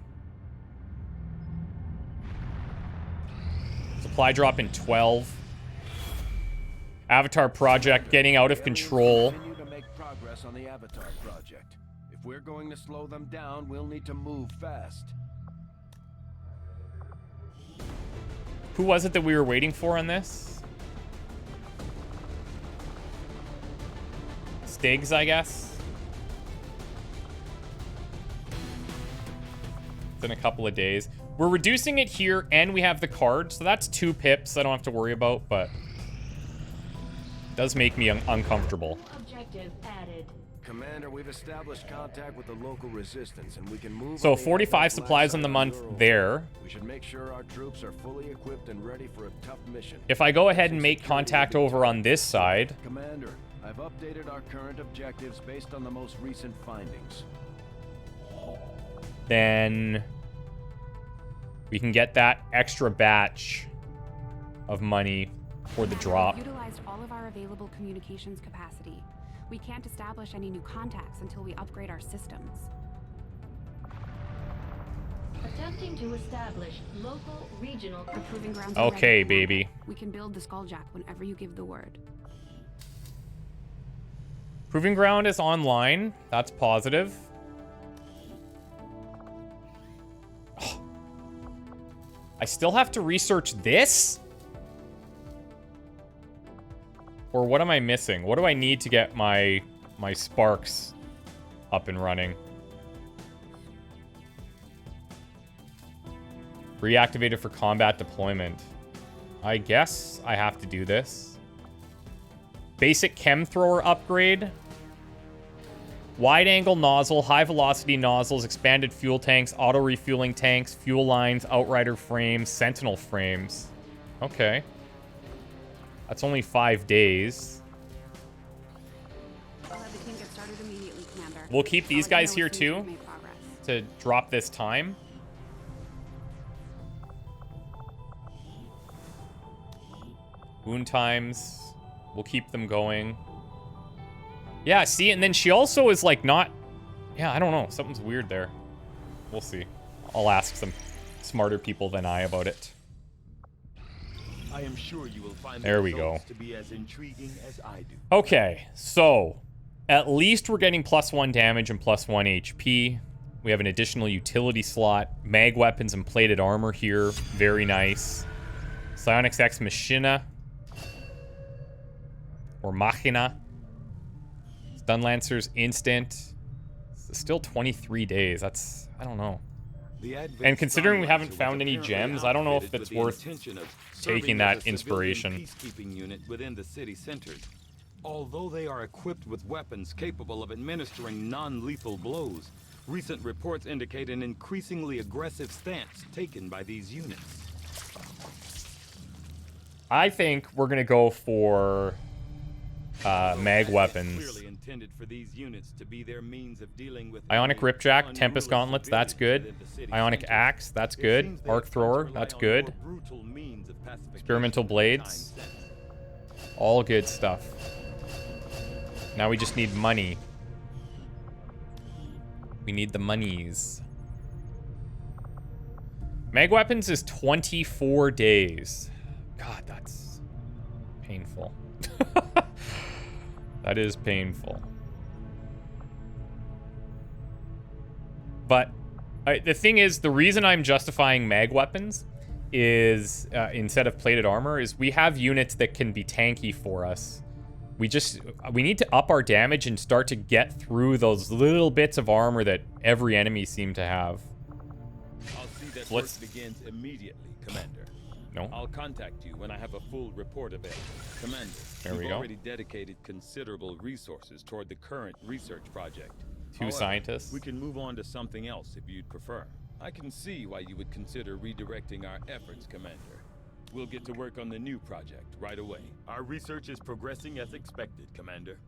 Supply drop in 12. Avatar project getting out of control. Continue to make progress on the Avatar project. If we're going to slow them down, we'll need to move fast. Who was it that we were waiting for on this? Stiggs, I guess. It's in a couple of days. We're reducing it here, and we have the card, so that's 2 pips I don't have to worry about, but it does make me uncomfortable. Objective added. Commander, we've established contact with the local resistance, and we can move. So on the 45 Atlas supplies last on the side month of the world. there. We should make sure our troops are fully equipped and ready for a tough mission. If I go ahead and make contact over on this side, Commander, I've updated our current objectives based on the most recent findings. then we can get that extra batch of money for the drop. We've utilized all of our available communications capacity. We can't establish any new contacts until we upgrade our systems. Attempting to establish local regional. The proving grounds are Okay, ready. baby. We can build the Skulljack whenever you give the word. Proving ground is online. That's positive. I still have to research this? Or what am I missing? What do I need to get my sparks up and running? Reactivated for combat deployment. I guess I have to do this. Basic chem thrower upgrade. Wide angle nozzle, high velocity nozzles, expanded fuel tanks, auto refueling tanks, fuel lines, outrider frames, sentinel frames. Okay. That's only 5 days. I'll have the team get started immediately, Commander. We'll keep these I'll let you guys know here as soon as too we make progress. to drop this time. Wound times. We'll keep them going. Yeah, see, and then she also is like not... Yeah, I don't know. Something's weird there. We'll see. I'll ask some smarter people than I about it. I am sure you will find There the we go. results to be as intriguing as I do. Okay, so at least we're getting +1 damage and +1 HP. We have an additional utility slot. Mag weapons and plated armor here. Very nice. Psionics Ex Machina. Or Machina. Stun Lancers instant. Still 23 days. That's, I don't know. And considering we haven't found any gems, I don't know if it's worth taking that inspiration. Peacekeeping unit within the city centers. Although they are equipped with weapons capable of administering non-lethal blows, recent reports indicate an increasingly aggressive stance taken by these units. I think we're gonna go for mag weapons. Clearly intended for these units to be their means of dealing with Ionic Ripjack, Tempest Gauntlets, that's good. Ionic Axe, that's good. Arc Thrower, that's good. Experimental Blades, all good stuff. Now we just need money. We need the monies. Mag weapons is 24 days. God, that's painful. That is painful. But the thing is, the reason I'm justifying mag weapons is, instead of plated armor, is we have units that can be tanky for us. We need to up our damage and start to get through those little bits of armor that every enemy seem to have. I'll see that work begins immediately, Commander. No. I'll contact you when I have a full report of it. Commander, there we you've go. Already dedicated considerable resources toward the current research project. Two scientists. We can move on to something else if you'd prefer. I can see why you would consider redirecting our efforts, Commander. We'll get to work on the new project right away. Our research is progressing as expected, Commander.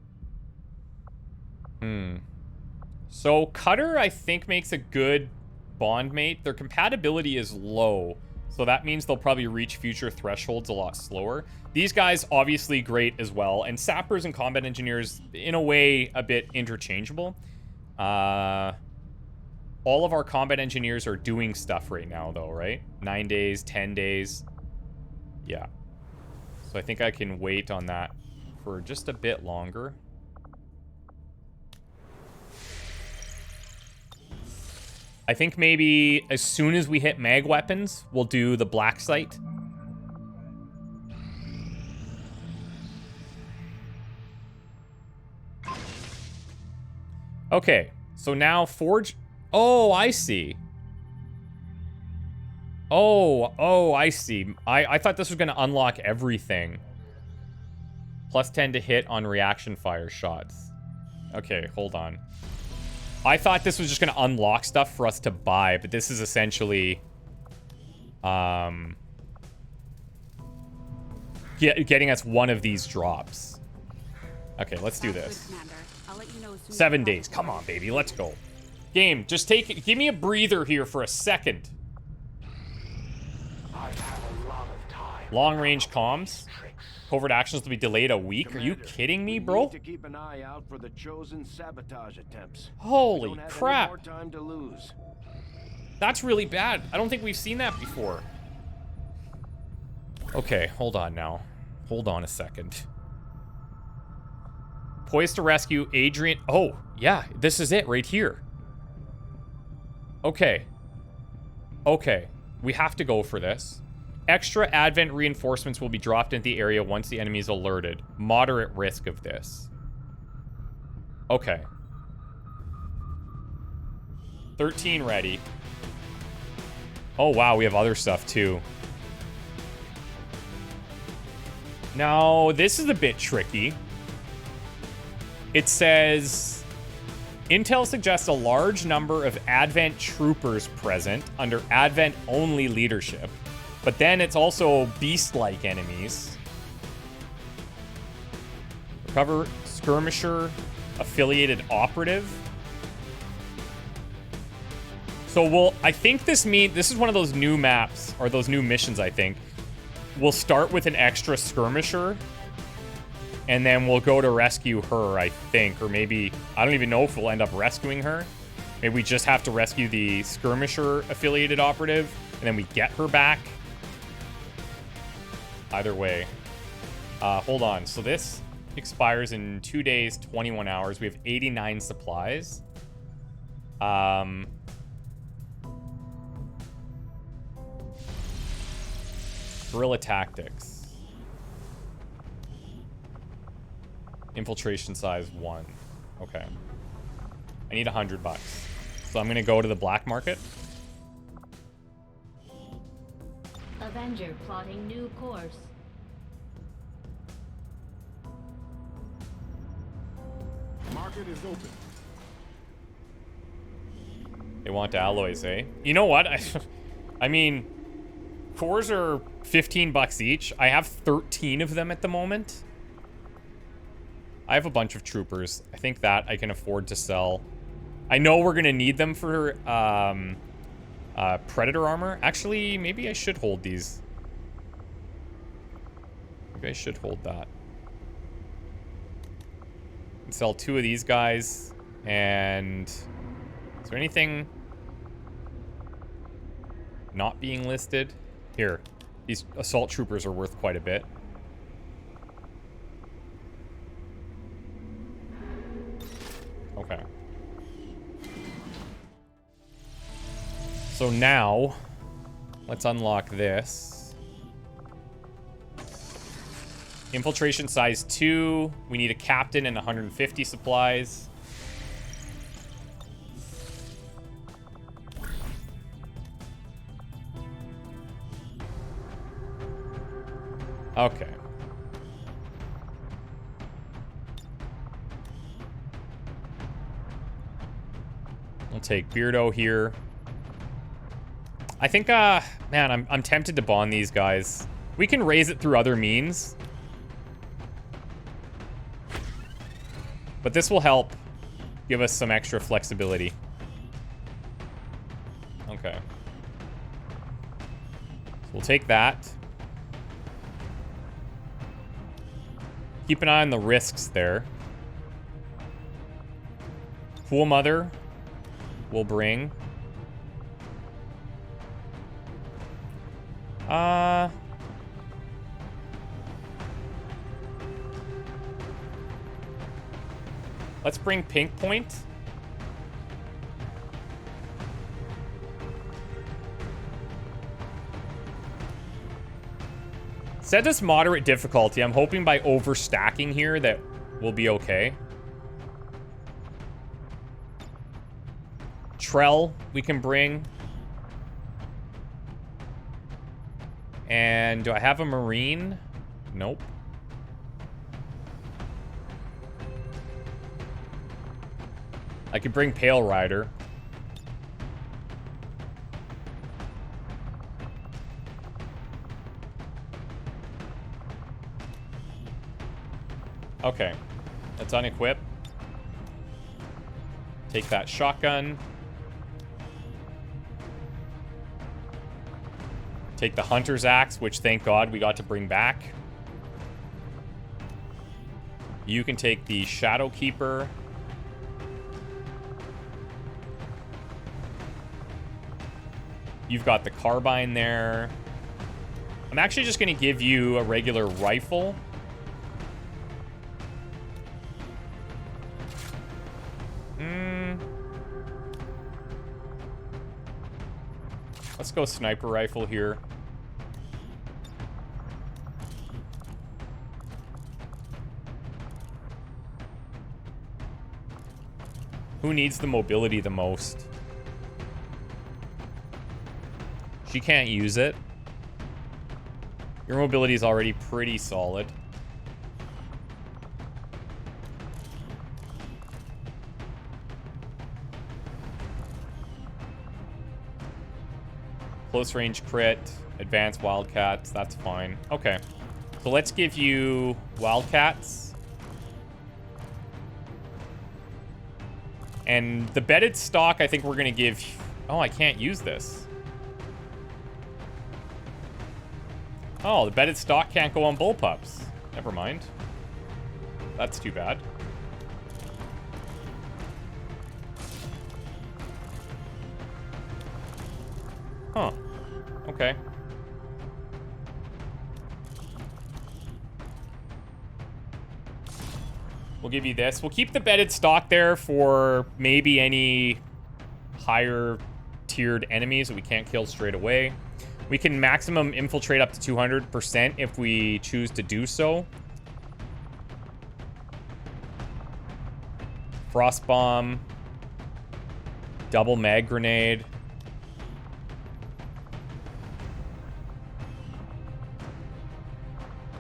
So Cutter, I think, makes a good bond mate. Their compatibility is low, so that means they'll probably reach future thresholds a lot slower. These guys, obviously great as well, and Sappers and Combat Engineers, in a way, a bit interchangeable. All of our Combat Engineers are doing stuff right now, though, right? 9 days, 10 days. Yeah. So I think I can wait on that for just a bit longer. I think maybe as soon as we hit mag weapons, we'll do the black site. Okay, so now forge. Oh, I see. Oh, I see. I thought this was going to unlock everything. Plus 10 to hit on reaction fire shots. Okay, hold on. I thought this was just going to unlock stuff for us to buy, but this is essentially getting us one of these drops. Okay, let's do this. 7 days. Come on, baby. Let's go. Game, just give me a breather here for a second. Long-range comms. Covert actions will be delayed a week. Commander, are you kidding me, we bro? need to keep an eye out for the chosen sabotage attempts. Holy we don't have crap. Any more time to lose. That's really bad. I don't think we've seen that before. Okay, hold on now. Hold on a second. Poised to rescue Adrian. Oh, yeah, this is it right here. Okay. Okay, we have to go for this. Extra advent reinforcements will be dropped into the area once the enemy is alerted. Moderate risk of this. Okay. 13 ready. Oh, wow, we have other stuff, too. Now, this is a bit tricky. It says, Intel suggests a large number of Advent troopers present under Advent-only leadership. But then it's also beast-like enemies. Recover skirmisher, affiliated operative. So I think this is one of those new maps, or those new missions, I think. We'll start with an extra skirmisher, and then we'll go to rescue her, I think. Or maybe, I don't even know if we'll end up rescuing her. Maybe we just have to rescue the skirmisher affiliated operative, and then we get her back. Either way. Hold on. So this expires in 2 days, 21 hours. We have 89 supplies. Guerrilla tactics. Infiltration size 1. Okay. I need $100. So I'm gonna go to the black market. Avenger plotting new course. Market is open. They want alloys, eh? You know what? I mean, cores are 15 bucks each. I have 13 of them at the moment. I have a bunch of troopers. I think that I can afford to sell. I know we're gonna need them for predator armor. Actually, maybe I should hold these. Maybe I should hold that. Sell 2 of these guys. And is there anything not being listed? Here, these assault troopers are worth quite a bit. Okay. So now, let's unlock this. Infiltration size 2. We need a captain and 150 supplies. Okay. We'll take Beardo here. I think, man, I'm tempted to bond these guys. We can raise it through other means. But this will help give us some extra flexibility. Okay. So we'll take that. Keep an eye on the risks there. Cool Mother will bring. Let's bring Pink Point. Set us moderate difficulty. I'm hoping by overstacking here that we'll be okay. Trell we can bring. And do I have a Marine? Nope. I could bring Pale Rider. Okay. Let's unequip. Take that shotgun. Take the Hunter's Axe, which thank God we got to bring back. You can take the Shadow Keeper. You've got the carbine there. I'm actually just going to give you a regular rifle. Let's go sniper rifle here. Who needs the mobility the most? She can't use it. Your mobility is already pretty solid. Close range crit, advanced wildcats, that's fine. Okay, so let's give you wildcats. And the bedded stock, I think we're gonna give... Oh, I can't use this. Oh, the bedded stock can't go on bullpups. Never mind. That's too bad. Huh. Okay. We'll give you this. We'll keep the bedded stock there for maybe any higher tiered enemies that we can't kill straight away. We can maximum infiltrate up to 200% if we choose to do so. Frost bomb. Double mag grenade.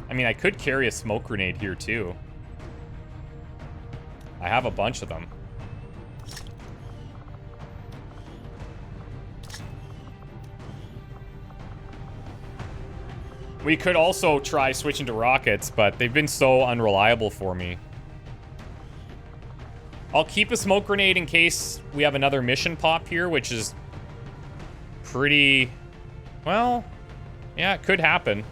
I mean, I could carry a smoke grenade here too. I have a bunch of them. We could also try switching to rockets, but they've been so unreliable for me. I'll keep a smoke grenade in case we have another mission pop here, which is pretty... Well, yeah, it could happen.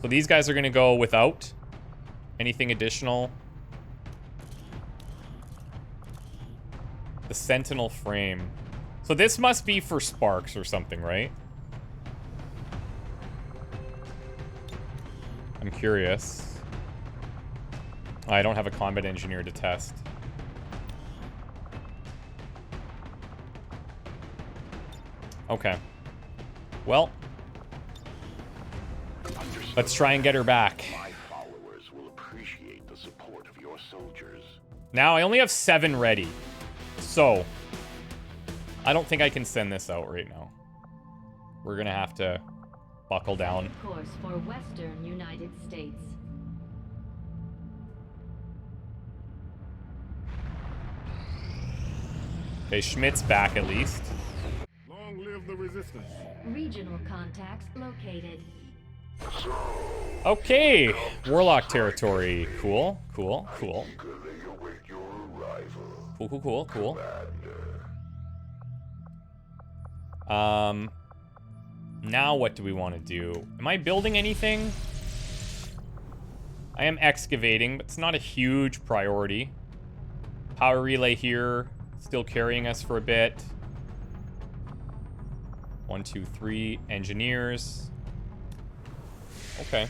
So these guys are going to go without anything additional. The Sentinel frame. So this must be for sparks or something, right? I'm curious. I don't have a combat engineer to test. Okay. Well, let's try and get her back. My followers will appreciate the support of your soldiers. Now, I only have 7 ready. So, I don't think I can send this out right now. We're going to have to buckle down. Course for Western United States. Okay, Schmidt's back at least. Long live the resistance. Regional contacts located. Okay, Warlock territory. Cool, cool, cool. Eagerly await your arrival, Cool, cool, cool, cool. Commander. Now what do we want to do? Am I building anything? I am excavating, but it's not a huge priority. Power relay here, still carrying us for a bit. 1, 2, 3, engineers. Okay.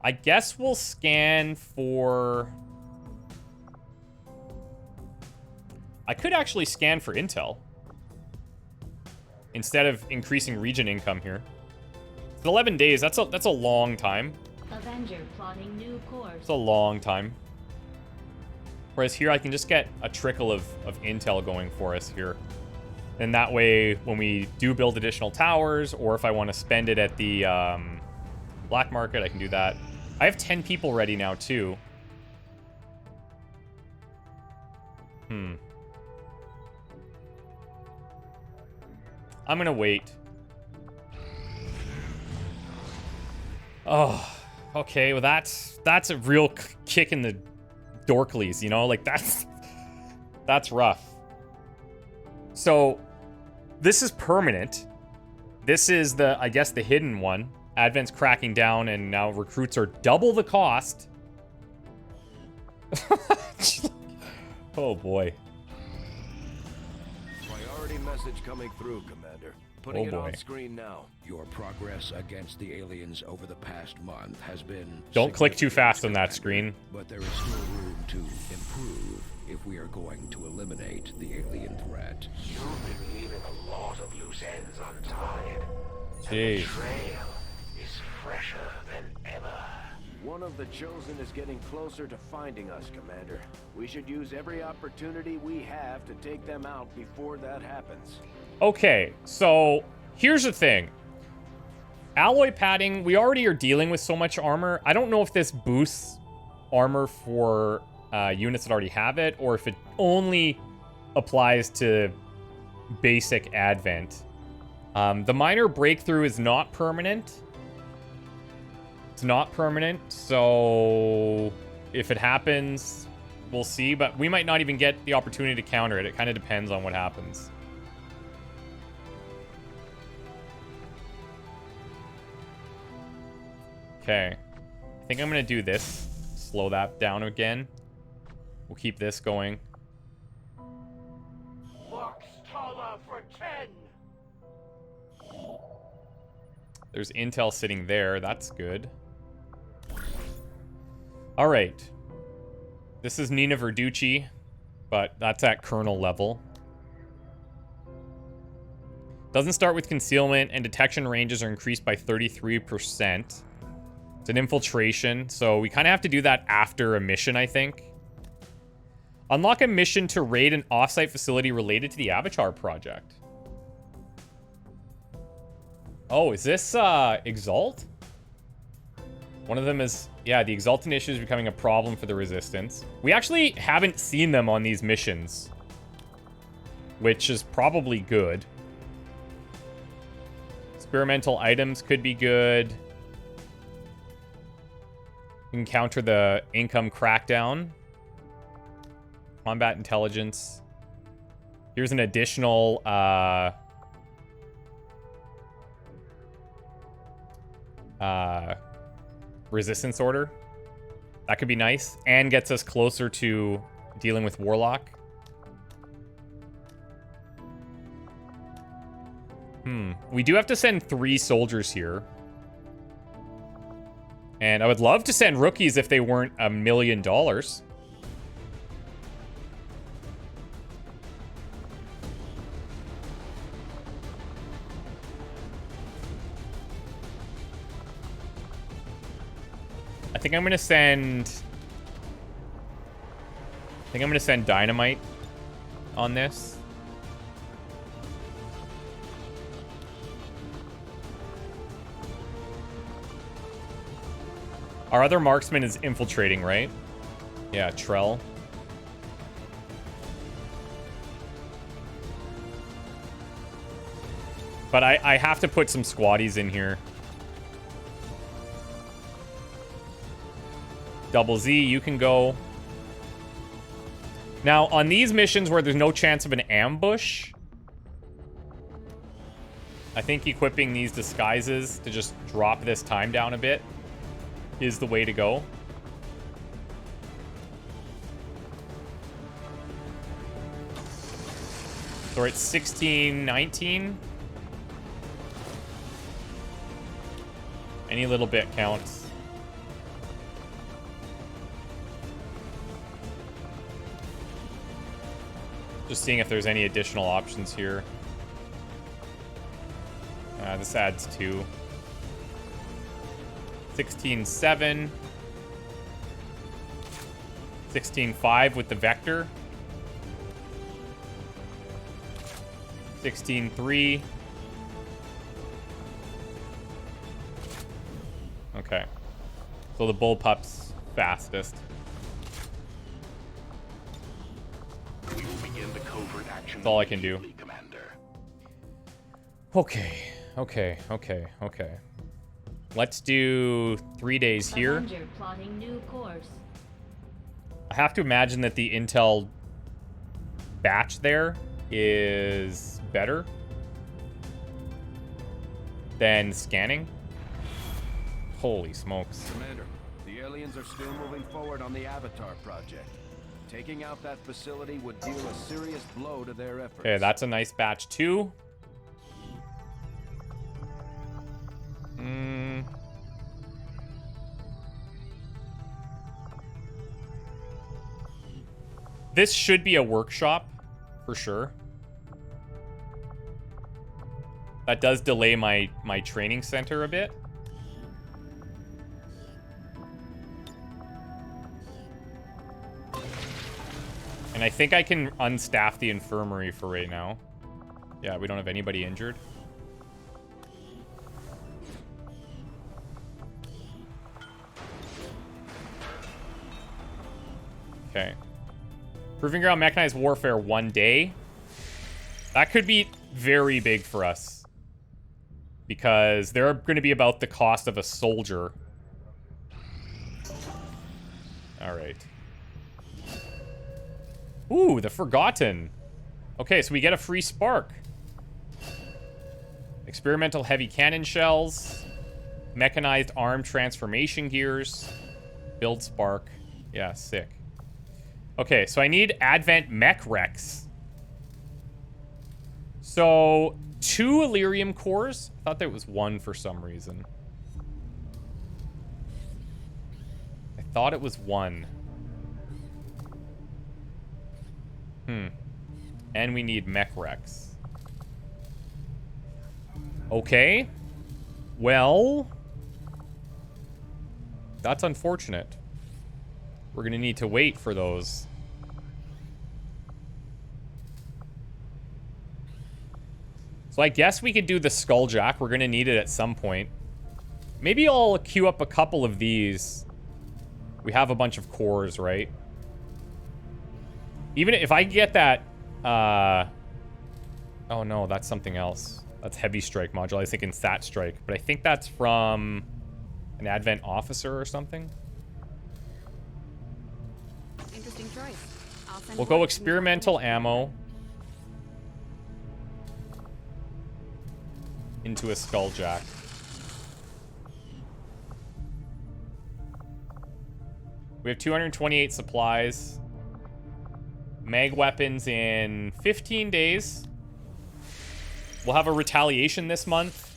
I guess we'll scan for... I could actually scan for intel. Instead of increasing region income here. It's 11 days, that's a long time. Avenger plotting new course. It's a long time. Whereas here I can just get a trickle of intel going for us here. And that way, when we do build additional towers, or if I want to spend it at the black market, I can do that. I have 10 people ready now, too. I'm gonna wait. Oh, okay. Well, that's a real kick in the dorklies, you know? Like, that's rough. So, this is permanent. This is the, I guess, the hidden one. Advent's cracking down, and now recruits are double the cost. Oh, boy. Priority message coming through, Commander. Putting it on screen now. Your progress against the aliens over the past month has been... Don't click too fast on that screen. But there is still room to improve if we are going to eliminate the alien threat. You've been leaving a lot of loose ends untied. Jeez. The trail is fresher than ever. One of the Chosen is getting closer to finding us, Commander. We should use every opportunity we have to take them out before that happens. Okay, so here's the thing. Alloy padding, we already are dealing with so much armor. I don't know if this boosts armor for units that already have it, or if it only applies to basic Advent. The minor breakthrough is not permanent. It's not permanent, so if it happens, we'll see. But we might not even get the opportunity to counter it. It kind of depends on what happens. Okay. I think I'm going to do this. Slow that down again. We'll keep this going. Box taller for 10. There's intel sitting there. That's good. All right. This is Nina Verducci, but that's at colonel level. Doesn't start with concealment, and detection ranges are increased by 33%. It's an infiltration, so we kind of have to do that after a mission, I think. Unlock a mission to raid an offsite facility related to the Avatar project. Oh, is this Exalt? One of them is, yeah, the Exaltant issue is becoming a problem for the Resistance. We actually haven't seen them on these missions, which is probably good. Experimental items could be good. Encounter the income crackdown. Combat intelligence. Here's an additional resistance order. That could be nice. And gets us closer to dealing with Warlock. We do have to send 3 soldiers here. And I would love to send rookies if they weren't $1 million. I think I'm gonna send dynamite on this. Our other marksman is infiltrating, right? Yeah, Trell. But I have to put some squaddies in here. Double Z, you can go. Now, on these missions where there's no chance of an ambush, I think equipping these disguises to just drop this time down a bit is the way to go. So we're at 16, 19. Any little bit counts. Just seeing if there's any additional options here. This adds 2. 16.7. 16.5 with the vector. 16.3. Okay. So the bullpup's fastest. We will begin the covert action. That's all I can do. Commander. Okay. Let's do 3 days here. Avenger plotting new course. I have to imagine that the intel batch there is better than scanning. Holy smokes. Commander, the aliens are still moving forward on the Avatar project. Taking out that facility would deal a serious blow to their efforts. Okay, that's a nice batch too. This should be a workshop, for sure. That does delay my training center a bit. And I think I can unstaff the infirmary for right now. Yeah, we don't have anybody injured. Okay. Proving ground mechanized warfare 1 day. That could be very big for us. Because they're going to be about the cost of a soldier. Alright. Ooh, the Forgotten. Okay, so we get a free spark. Experimental heavy cannon shells. Mechanized arm transformation gears. Build spark. Yeah, sick. Okay, so I need Advent Mech Rex. So, 2 Illyrium cores. I thought there was 1 for some reason. I thought it was 1. And we need Mech Rex. Okay. Well, that's unfortunate. We're gonna need to wait for those. So I guess we could do the Skulljack. We're gonna need it at some point. Maybe I'll queue up a couple of these. We have a bunch of cores, right? Even if I get that, oh no, that's something else. That's Heavy Strike module. I was thinking Sat Strike, but I think that's from an Advent Officer or something. Interesting choice. We'll go experimental ammo into a Skulljack. We have 228 supplies. Mag weapons in 15 days. We'll have a retaliation this month.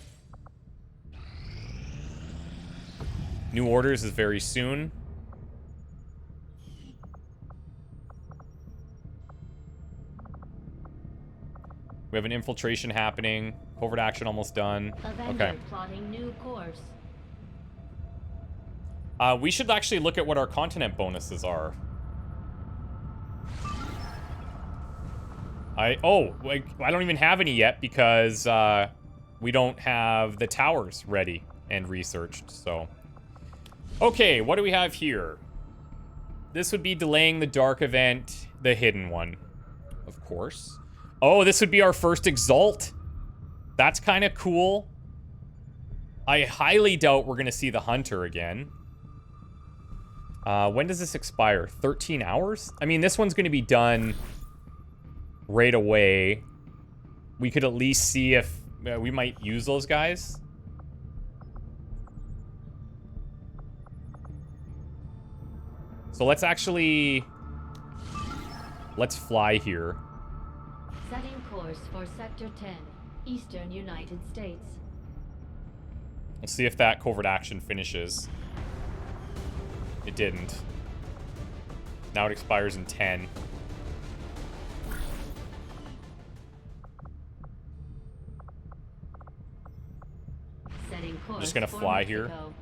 New orders is very soon. We have an infiltration happening. Covert action almost done. Okay. Plotting new course. We should actually look at what our continent bonuses are. I don't even have any yet because we don't have the towers ready and researched, so. Okay, what do we have here? This would be delaying the dark event, the hidden one, of course. Oh, this would be our first Exalt. That's kind of cool. I highly doubt we're going to see the Hunter again. When does this expire? 13 hours? I mean, this one's going to be done right away. We could at least see if we might use those guys. So let's fly here. Setting course for Sector 10, Eastern United States. We'll see if that covert action finishes. It didn't. Now it expires in 10. Setting course I'm just gonna for fly Mexico.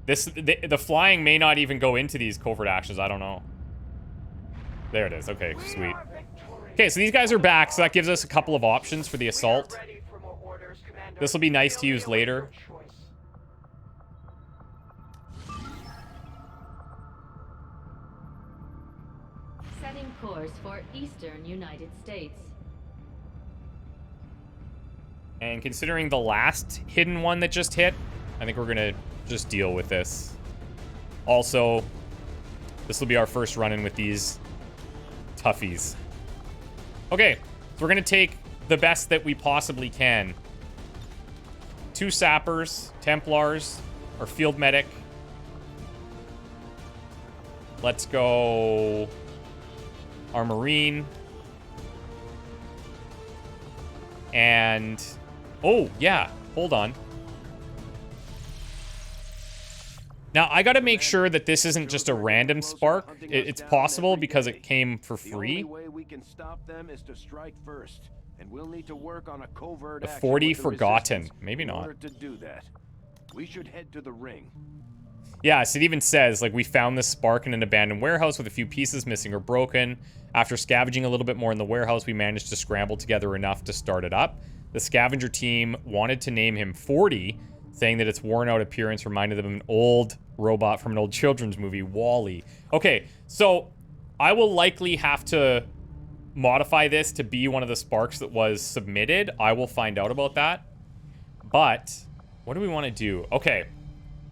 here. The flying may not even go into these covert actions. I don't know. There it is. Okay, sweet. Okay, so these guys are back, so that gives us a couple of options for the assault. This will be nice to use later. Setting course for Eastern United States. And considering the last hidden one that just hit, I think we're gonna just deal with this. Also, this will be our first run-in with these toughies. Okay, so we're gonna take the best that we possibly can. 2 sappers, Templars, our field medic. Let's go our Marine. And, oh, yeah, hold on. Now, I gotta make sure that this isn't just a random spark. It's possible because it came for free. The only way we can stop them is to strike first, and we'll need to work on a covert The action 40 with the Forgotten. resistance Maybe in not. order to do that. We should head to the ring. Yeah, so it even says, like, we found this spark in an abandoned warehouse with a few pieces missing or broken. After scavenging a little bit more in the warehouse, we managed to scramble together enough to start it up. The scavenger team wanted to name him 40, saying that its worn-out appearance reminded them of an old robot from an old children's movie, WALL-E. Okay, so I will likely have to modify this to be one of the sparks that was submitted. I will find out about that. But what do we want to do? Okay.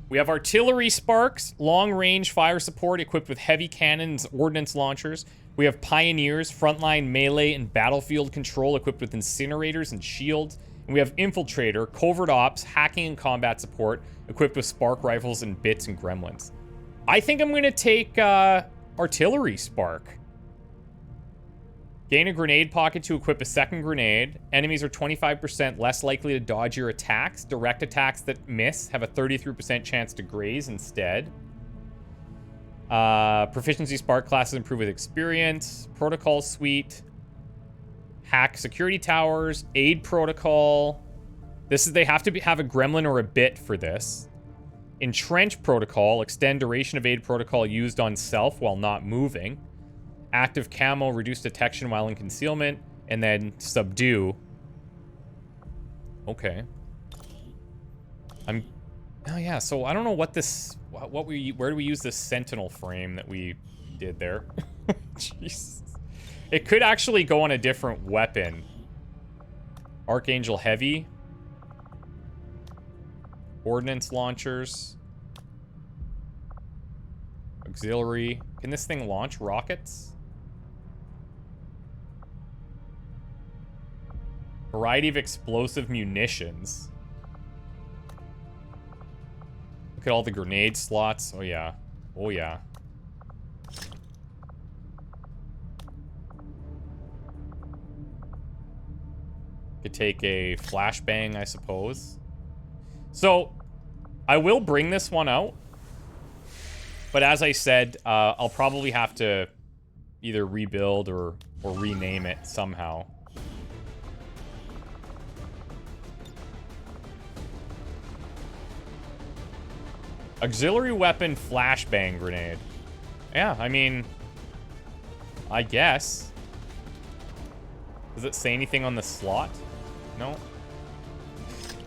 We have artillery sparks, long-range fire support equipped with heavy cannons, ordnance launchers. We have pioneers, frontline melee, and battlefield control equipped with incinerators and shields. And we have infiltrator, covert ops, hacking and combat support equipped with spark rifles and bits and gremlins. I think I'm going to take artillery spark. Gain a grenade pocket to equip a second grenade. Enemies are 25% less likely to dodge your attacks. Direct attacks that miss have a 33% chance to graze instead. Proficiency spark classes improve with experience. Protocol suite. Hack security towers. Aid protocol. This is, they have to have a gremlin or a bit for this. Entrench protocol, extend duration of aid protocol used on self while not moving. Active camo, reduce detection while in concealment. And then subdue. Okay. Oh yeah, so I don't know what this, where do we use this sentinel frame that we did there? Jeez. It could actually go on a different weapon. Archangel Heavy. Ordnance launchers. Auxiliary. Can this thing launch rockets? Variety of explosive munitions. Look at all the grenade slots. Oh yeah. Oh yeah. Could take a flashbang, I suppose. So, I will bring this one out. But as I said, I'll probably have to either rebuild or rename it somehow. Auxiliary weapon flashbang grenade. Yeah, I mean, I guess. Does it say anything on the slot? No.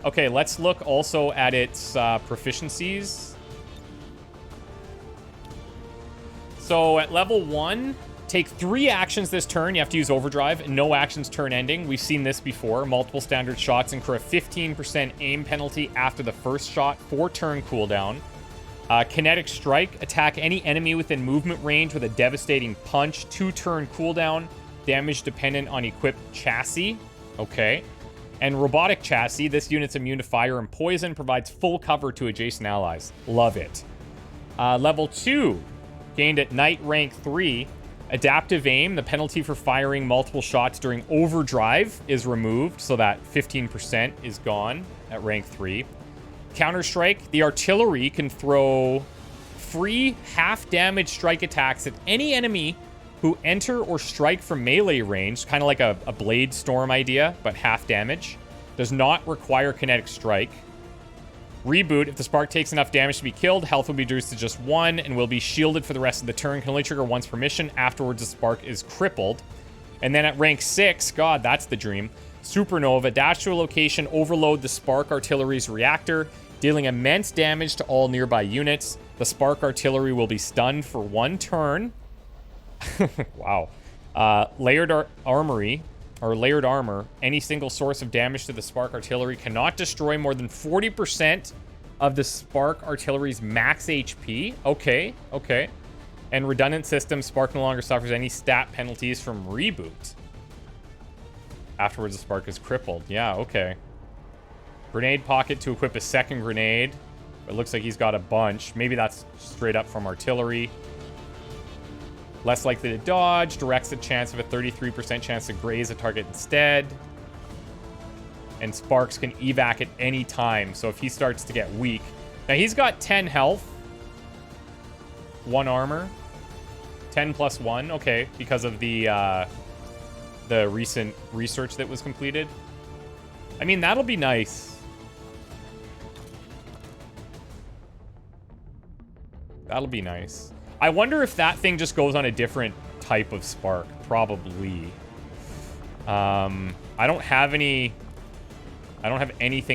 Okay, let's look also at its proficiencies. So at level 1, take 3 actions this turn. You have to use overdrive. No actions turn ending. We've seen this before. Multiple standard shots incur a 15% aim penalty after the first shot. 4 turn cooldown. Kinetic strike. Attack any enemy within movement range with a devastating punch. 2 turn cooldown. Damage dependent on equipped chassis. Okay. And robotic chassis. This unit's immune to fire and poison. Provides full cover to adjacent allies. Love it. Level 2. Gained at Knight rank 3. Adaptive aim. The penalty for firing multiple shots during overdrive is removed. So that 15% is gone at rank 3. Counter-strike. The artillery can throw free half-damage strike attacks at any enemy who enter or strike from melee range. Kind of like a Blade Storm idea, but half damage. Does not require kinetic strike. Reboot. If the spark takes enough damage to be killed, health will be reduced to just 1 and will be shielded for the rest of the turn. Can only trigger once per mission. Afterwards, the spark is crippled. And then at rank 6, God, that's the dream. Supernova. Dash to a location, overload the spark artillery's reactor, dealing immense damage to all nearby units. The spark artillery will be stunned for 1 turn. Wow. Layered armory, or layered armor. Any single source of damage to the spark artillery cannot destroy more than 40% of the spark artillery's max HP. Okay, okay. And redundant system. Spark no longer suffers any stat penalties from reboot. Afterwards, the spark is crippled. Yeah, okay. Grenade pocket to equip a second grenade. It looks like he's got a bunch. Maybe that's straight up from artillery. Less likely to dodge. Directs a chance of a 33% chance to graze a target instead. And sparks can evac at any time. So if he starts to get weak. Now he's got 10 health. 1 armor. 10 plus 1. Okay, because of the recent research that was completed. I mean, that'll be nice. That'll be nice. I wonder if that thing just goes on a different type of spark. Probably. I don't have anything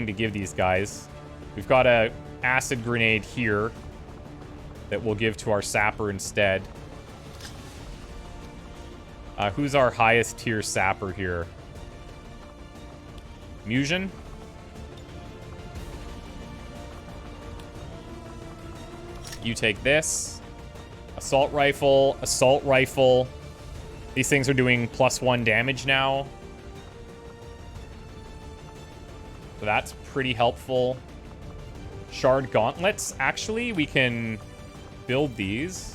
to give these guys. We've got a acid grenade here that we'll give to our sapper instead. Who's our highest tier sapper here? Musion? You take this. Assault rifle, assault rifle. These things are doing +1 damage now. So that's pretty helpful. Shard gauntlets. Actually, we can build these.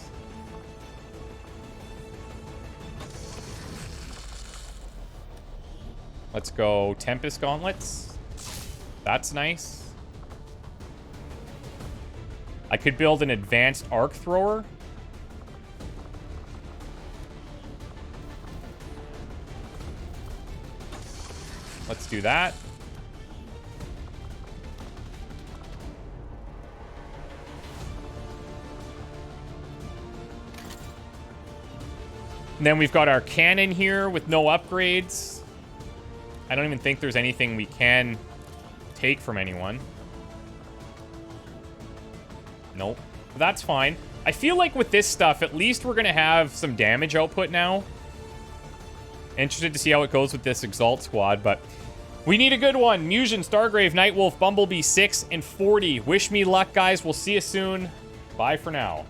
Let's go Tempest gauntlets. That's nice. I could build an advanced arc thrower. Let's do that. And then we've got our cannon here with no upgrades. I don't even think there's anything we can take from anyone. Nope. That's fine. I feel like with this stuff, at least we're going to have some damage output now. Interested to see how it goes with this Exalt squad, but we need a good one. Musion, Stargrave, Nightwolf, Bumblebee, 6 and 40. Wish me luck, guys. We'll see you soon. Bye for now.